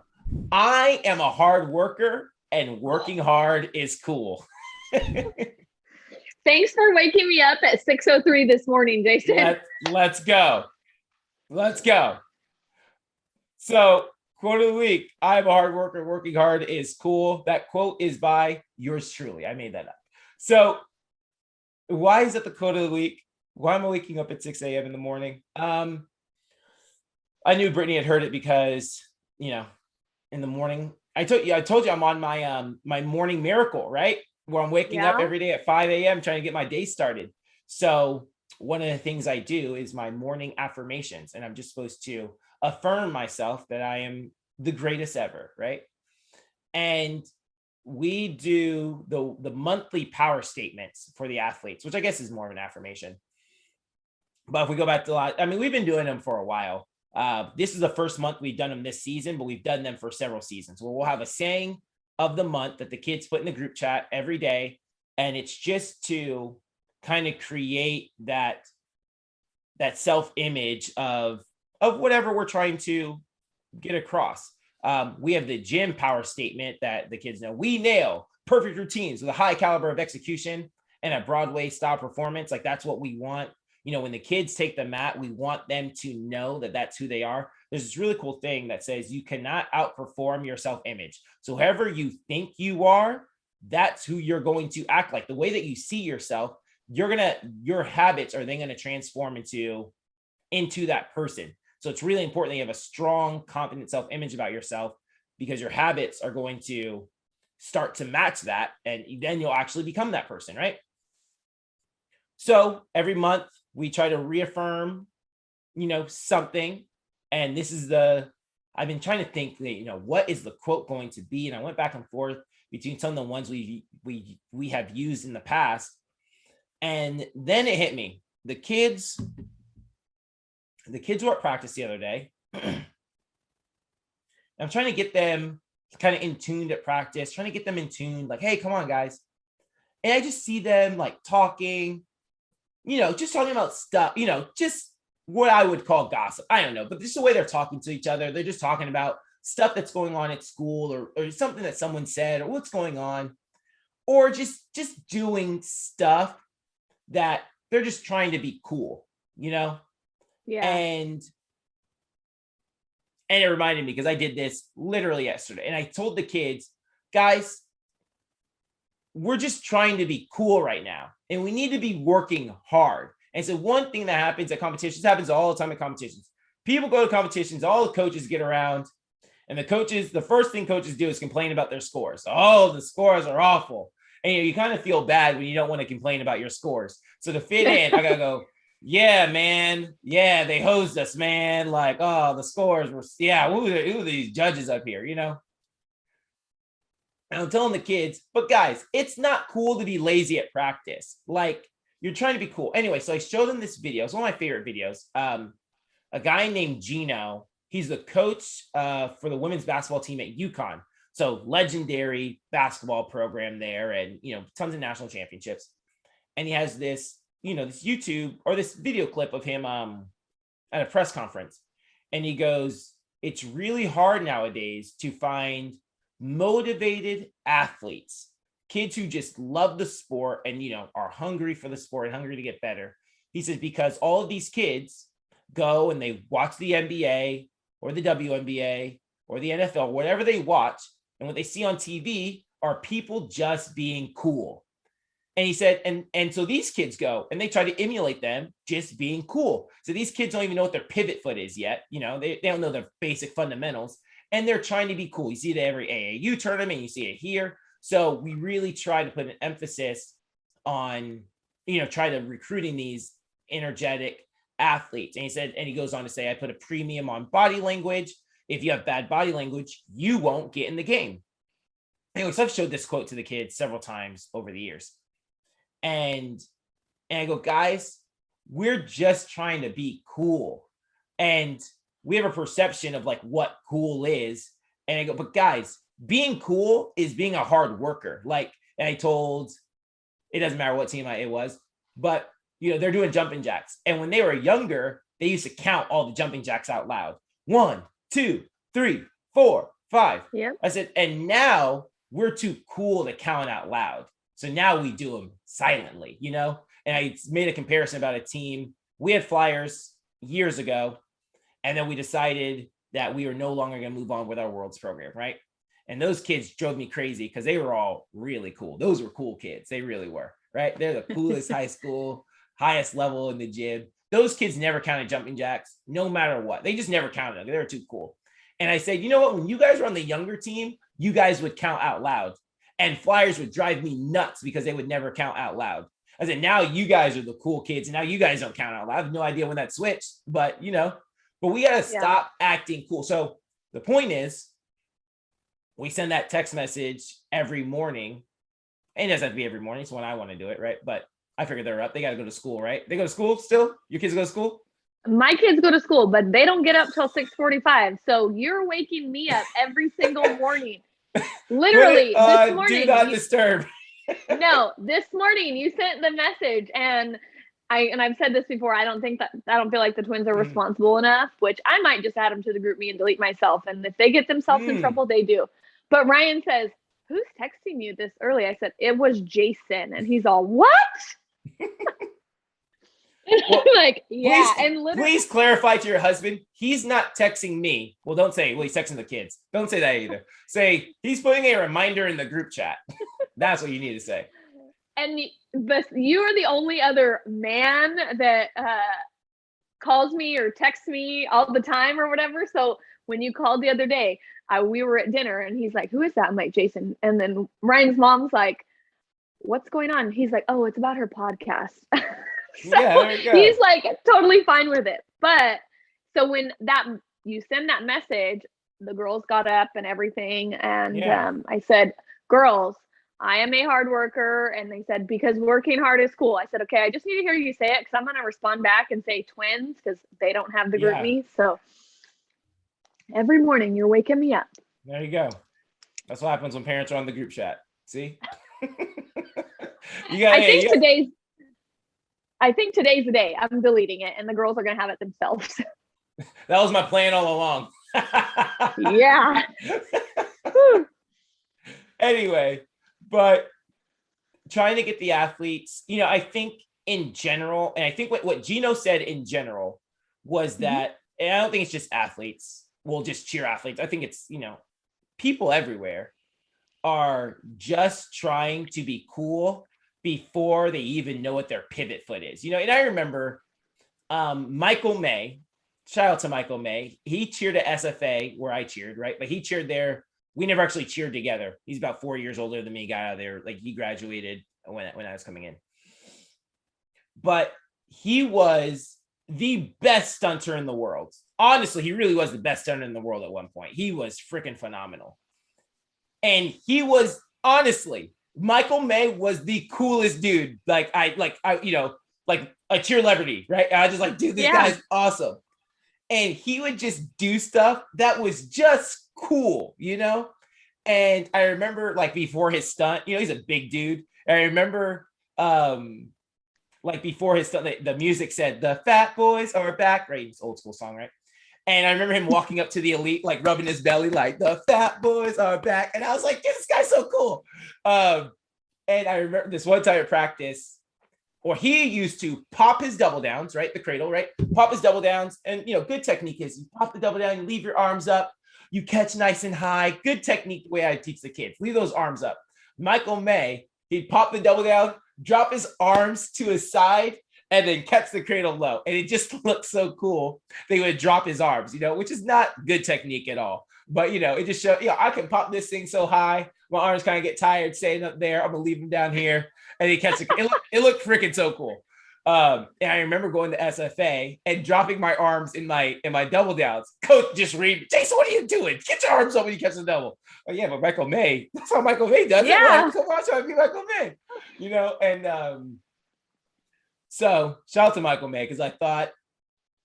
I am a hard worker and working hard is cool. Thanks for waking me up at 6:03 this morning, Jason. Let's go. Let's go. So, quote of the week, I'm a hard worker, working hard is cool. That quote is by yours truly. I made that up. So, why is that the quote of the week? Why am I waking up at 6 a.m. in the morning? I knew Brittany had heard it because, you know, in the morning, I told you I'm on my my morning miracle, right? Where I'm waking up every day at 5 a.m. trying to get my day started. So one of the things I do is my morning affirmations, and I'm just supposed to affirm myself that I am the greatest ever, right? And we do the monthly power statements for the athletes, which I guess is more of an affirmation. But if we go back to we've been doing them for a while. This is the first month we've done them this season, but we've done them for several seasons where we'll have a saying of the month that the kids put in the group chat every day. And it's just to kind of create that self-image of whatever we're trying to get across. We have the gym power statement that the kids know. We nail perfect routines with a high caliber of execution and a Broadway style performance. Like that's what we want. You know, when the kids take the mat, we want them to know that that's who they are. There's this really cool thing that says you cannot outperform your self-image. So whoever you think you are, that's who you're going to act like. The way that you see yourself, your habits are then going to transform into that person. So it's really important that you have a strong, confident self-image about yourself because your habits are going to start to match that. And then you'll actually become that person, right? So every month we try to reaffirm, you know, something. And this is I've been trying to think, you know, what is the quote going to be? And I went back and forth between some of the ones we have used in the past. And then it hit me. The kids were at practice the other day. I'm trying to get them kind of in tune at practice, trying to get them in tune, like, hey, come on, guys. And I just see them like talking, you know, just talking about stuff, you know, just what I would call gossip. I don't know, but this is the way they're talking to each other. They're just talking about stuff that's going on at school or something that someone said or what's going on, or just doing stuff that they're just trying to be cool, you know? Yeah. And it reminded me because I did this literally yesterday. And I told the kids, guys, we're just trying to be cool right now. And we need to be working hard. And so one thing that happens at competitions, happens all the time at competitions. People go to competitions, all the coaches get around. And the first thing coaches do is complain about their scores. Oh, the scores are awful. And you kind of feel bad when you don't want to complain about your scores. So to fit in, I got to go, yeah, man. Yeah, they hosed us, man. Like, oh, the scores were, yeah, who are these judges up here, you know? And I'm telling the kids, but guys, it's not cool to be lazy at practice. Like, you're trying to be cool. Anyway, so I showed them this video. It's one of my favorite videos. A guy named Gino, he's the coach for the women's basketball team at UConn. So legendary basketball program there and, you know, tons of national championships. And he has this, you know, this YouTube or this video clip of him at a press conference. And he goes, it's really hard nowadays to find motivated athletes, kids who just love the sport and, you know, are hungry for the sport and hungry to get better. He says, because all of these kids go and they watch the NBA or the WNBA or the NFL, whatever they watch, and what they see on TV are people just being cool. And he said, and so these kids go and they try to emulate them just being cool. So these kids don't even know what their pivot foot is yet. You know, they don't know their basic fundamentals, and they're trying to be cool. You see it at every AAU tournament, you see it here. So we really try to put an emphasis on, you know, try to recruiting these energetic athletes. And he said, and he goes on to say, I put a premium on body language. If you have bad body language, you won't get in the game. Anyway, so I've showed this quote to the kids several times over the years. And I go, guys, we're just trying to be cool. And we have a perception of like what cool is. And I go, but guys, being cool is being a hard worker. Like, and I told, it doesn't matter what team it was, but you know, they're doing jumping jacks. And when they were younger, they used to count all the jumping jacks out loud. 1, 2, 3, 4, 5. Yeah. I said, and now we're too cool to count out loud. So now we do them silently, you know? And I made a comparison about a team. We had Flyers years ago, and then we decided that we were no longer going to move on with our Worlds program, right? And those kids drove me crazy because they were all really cool. Those were cool kids. They really were, right? They're the coolest high school, highest level in the gym. Those kids never counted jumping jacks, no matter what. They just never counted them. They were too cool. And I said, you know what? When you guys were on the younger team, you guys would count out loud. And Flyers would drive me nuts because they would never count out loud. I said, now you guys are the cool kids. And now you guys don't count out loud. I have no idea when that switched, but you know, but we got to stop acting cool. So the point is, we send that text message every morning. And it doesn't have to be every morning. It's when I want to do it, right? But I figure they're up. They got to go to school, right? They go to school still? Your kids go to school? My kids go to school, but they don't get up till 6:45. So you're waking me up every single morning. Literally, this morning. Do not disturb. No, this morning you sent the message, and I've said this before. I don't feel like the twins are responsible enough, which I might just add them to the group me and delete myself. And if they get themselves in trouble, they do. But Ryan says, "Who's texting you this early?" I said, "It was Jason," and he's all, "What?" Well, like, yeah, and literally, please clarify to your husband, he's not texting me. Well, don't say, well, he's texting the kids. Don't say that either. Say, he's putting a reminder in the group chat. That's what you need to say. And you are the only other man that calls me or texts me all the time or whatever. So when you called the other day, we were at dinner and he's like, "Who is that?" I'm like, "Jason." And then Ryan's mom's like, "What's going on?" He's like, "Oh, it's about her podcast." So there you go. He's like totally fine with it. But so when you send that message, the girls got up and everything. And I said, "Girls, I am a hard worker." And they said, "Because working hard is cool." I said, "Okay, I just need to hear you say it because I'm going to respond back and say twins because they don't have the group me." So every morning you're waking me up. There you go. That's what happens when parents are on the group chat. See? I think today's the day. I'm deleting it and the girls are going to have it themselves. That was my plan all along. Yeah. Anyway, but trying to get the athletes, you know, I think in general, and I think what Gino said in general was that, and I don't think it's just athletes, well, just cheer athletes. I think it's, you know, people everywhere are just trying to be cool before they even know what their pivot foot is, you know. And I remember Michael May, shout out to Michael May. He cheered at SFA where I cheered, right? But he cheered there. We never actually cheered together. He's about 4 years older than me, got out of there. Like he graduated when I was coming in. But he was the best stunter in the world. Honestly, he really was the best stunter in the world at one point. He was freaking phenomenal. And he was, honestly, Michael May was the coolest dude. Like you know, like a cheerlebrity, right? I was just like, dude, this guy's awesome. And he would just do stuff that was just cool, you know? And I remember like before his stunt, you know, he's a big dude. I remember like before his stunt, the music said, "The fat boys are back," right? It's old school song, right? And I remember him walking up to the elite, like rubbing his belly, like, "The fat boys are back." And I was like, this guy's so cool. And I remember this one time at practice, or he used to pop his double downs, right? The cradle, right? Pop his double downs. And, you know, good technique is you pop the double down, you leave your arms up, you catch nice and high. Good technique, the way I teach the kids. Leave those arms up. Michael May, he'd pop the double down, drop his arms to his side, and then catch the cradle low. And it just looked so cool. They would drop his arms, which is not good technique at all. But, it just showed, I can pop this thing so high. My arms kind of get tired staying up there. I'm going to leave them down here. And he catch it looked freaking so cool. And I remember going to SFA and dropping my arms in my double downs. Coach just read, Jason, what are you doing? Get your arms up when you catch the double. Oh, yeah, but Michael May, that's how Michael May does it. Like, come on, try to be Michael May. And so shout out to Michael May, because I thought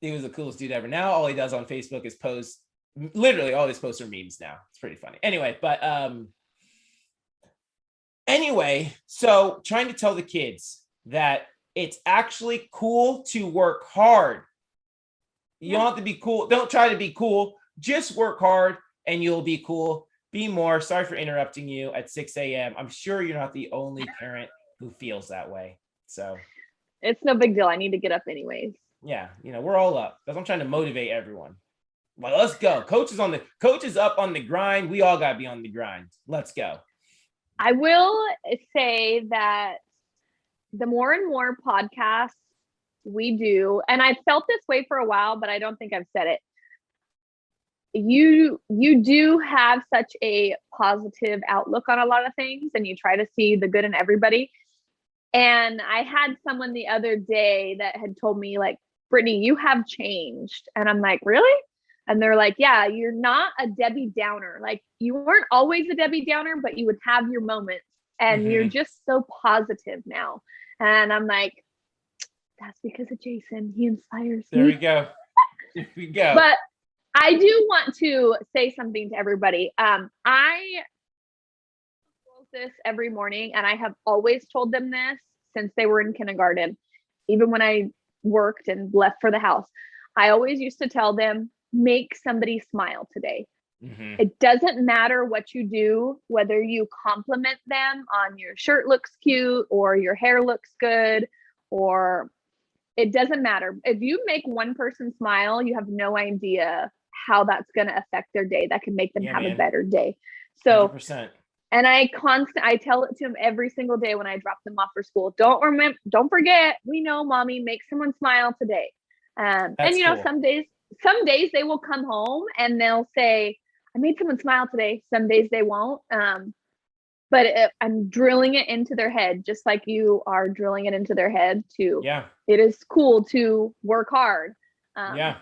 he was the coolest dude ever. Now all he does on Facebook is post. Literally all his posts are memes now. It's pretty funny. Anyway, so trying to tell the kids that it's actually cool to work hard. You don't have to be cool. Don't try to be cool. Just work hard and you'll be cool. Be more. Sorry for interrupting you at 6 a.m. I'm sure you're not the only parent who feels that way. So it's no big deal. I need to get up anyways. Yeah, we're all up because I'm trying to motivate everyone. Well, let's go. Coach is up on the grind. We all got to be on the grind. Let's go. I will say that the more and more podcasts we do, and I've felt this way for a while, but I don't think I've said it. You do have such a positive outlook on a lot of things, and you try to see the good in everybody. And I had someone the other day that had told me, like, Brittany, you have changed. And I'm like, really? And they're like, yeah, you're not a Debbie Downer. Like, you weren't always a Debbie Downer, but you would have your moments, and you're just so positive now. And I'm like, that's because of Jason. He inspires me. There we go. There we go. But I do want to say something to everybody. I told this every morning, and I have always told them this since they were in kindergarten, even when I worked and left for the house. I always used to tell them, make somebody smile today. It doesn't matter what you do, whether you compliment them on your shirt looks cute or your hair looks good, or it doesn't matter. If you make one person smile, you have no idea how that's going to affect their day. That can make them have a better day. So 100%. And I tell it to them every single day when I drop them off for school. Don't forget, we know mommy, make someone smile today. And cool. Some days they will come home and they'll say, I made someone smile today. Some days they won't. But I'm drilling it into their head, just like you are drilling it into their head too. Yeah. It is cool to work hard. Yeah.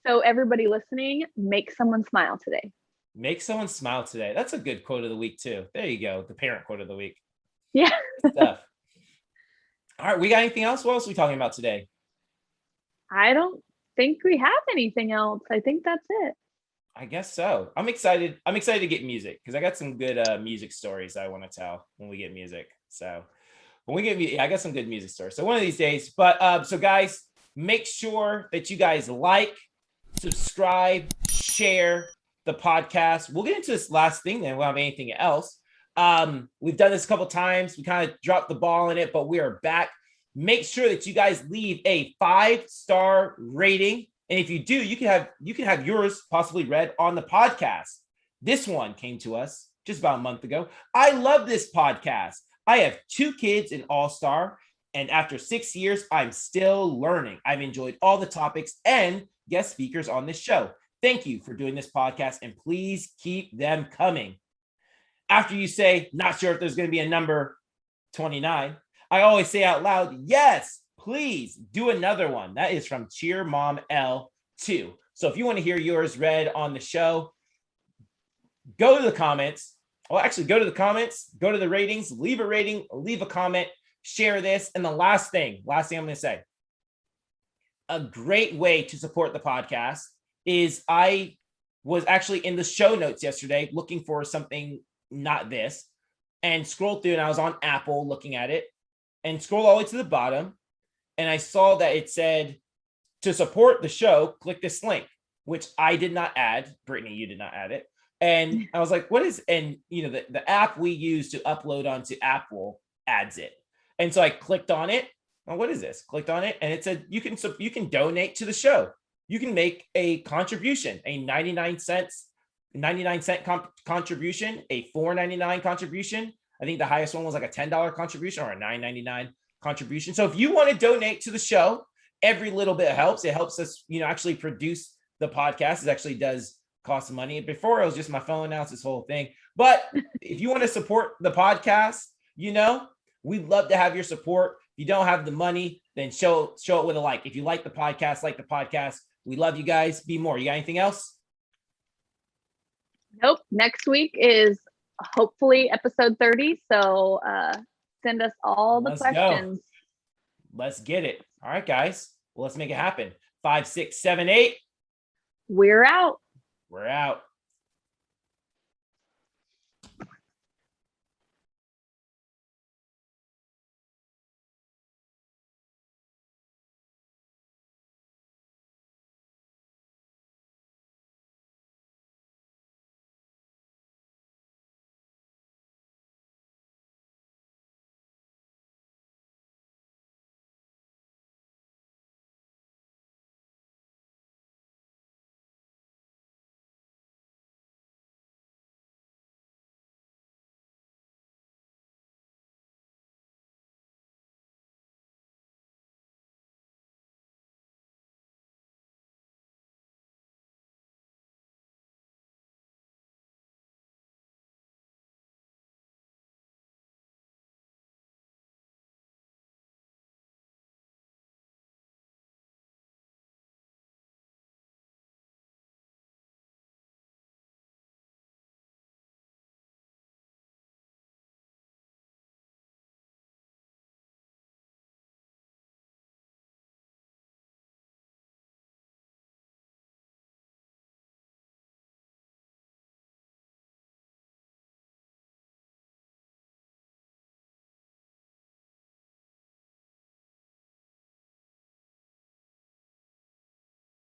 So everybody listening, make someone smile today. Make someone smile today. That's a good quote of the week too. There you go. The parent quote of the week. Yeah. Stuff. All right. We got anything else? What else are we talking about today? I don't think we have anything else. I think that's it. I guess so. I'm excited to get music because I got some good music stories I want to tell when we get music. So when we get I got some good music stories. So one of these days. But so guys, make sure that you guys like, subscribe, share the podcast. We'll get into this last thing then. We won't have anything else. We've done this a couple times. We kind of dropped the ball in it, but we are back. Make sure that you guys leave a 5-star rating. And if you do, you can have yours possibly read on the podcast. This one came to us just about a month ago. I love this podcast. I have 2 kids in All-Star, and after 6 years, I'm still learning. I've enjoyed all the topics and guest speakers on this show. Thank you for doing this podcast, and please keep them coming. After you say, not sure if there's going to be a number 29, I always say out loud, yes, please do another one. That is from Cheer Mom L2. So if you want to hear yours read on the show, go to the comments. Well, actually, go to the comments, go to the ratings, leave a rating, leave a comment, share this. And the last thing I'm going to say, a great way to support the podcast is I was actually in the show notes yesterday looking for something, not this, and scrolled through, and I was on Apple looking at it and scrolled all the way to the bottom. And I saw that it said, to support the show, click this link, which I did not add. Brittany, you did not add it. And I was like, what is, and the app we use to upload onto Apple adds it. And so I clicked on it. Oh, what is this? Clicked on it. And it said, you can donate to the show. You can make a contribution, a 99 cent contribution, a $4.99 contribution, I think the highest one was like a $10 contribution or a $9.99 contribution. So if you want to donate to the show, every little bit helps. It helps us, actually produce the podcast. It actually does cost money. Before it was just my phone. Now it's this whole thing. But if you want to support the podcast, we'd love to have your support. If you don't have the money, then show it with a like. If you like the podcast, we love you guys. Be more. You got anything else? Nope. Next week is hopefully episode 30. So send us all the questions. Go. Let's get it. All right, guys. Well, let's make it happen. 5, 6, 7, 8. We're out. We're out.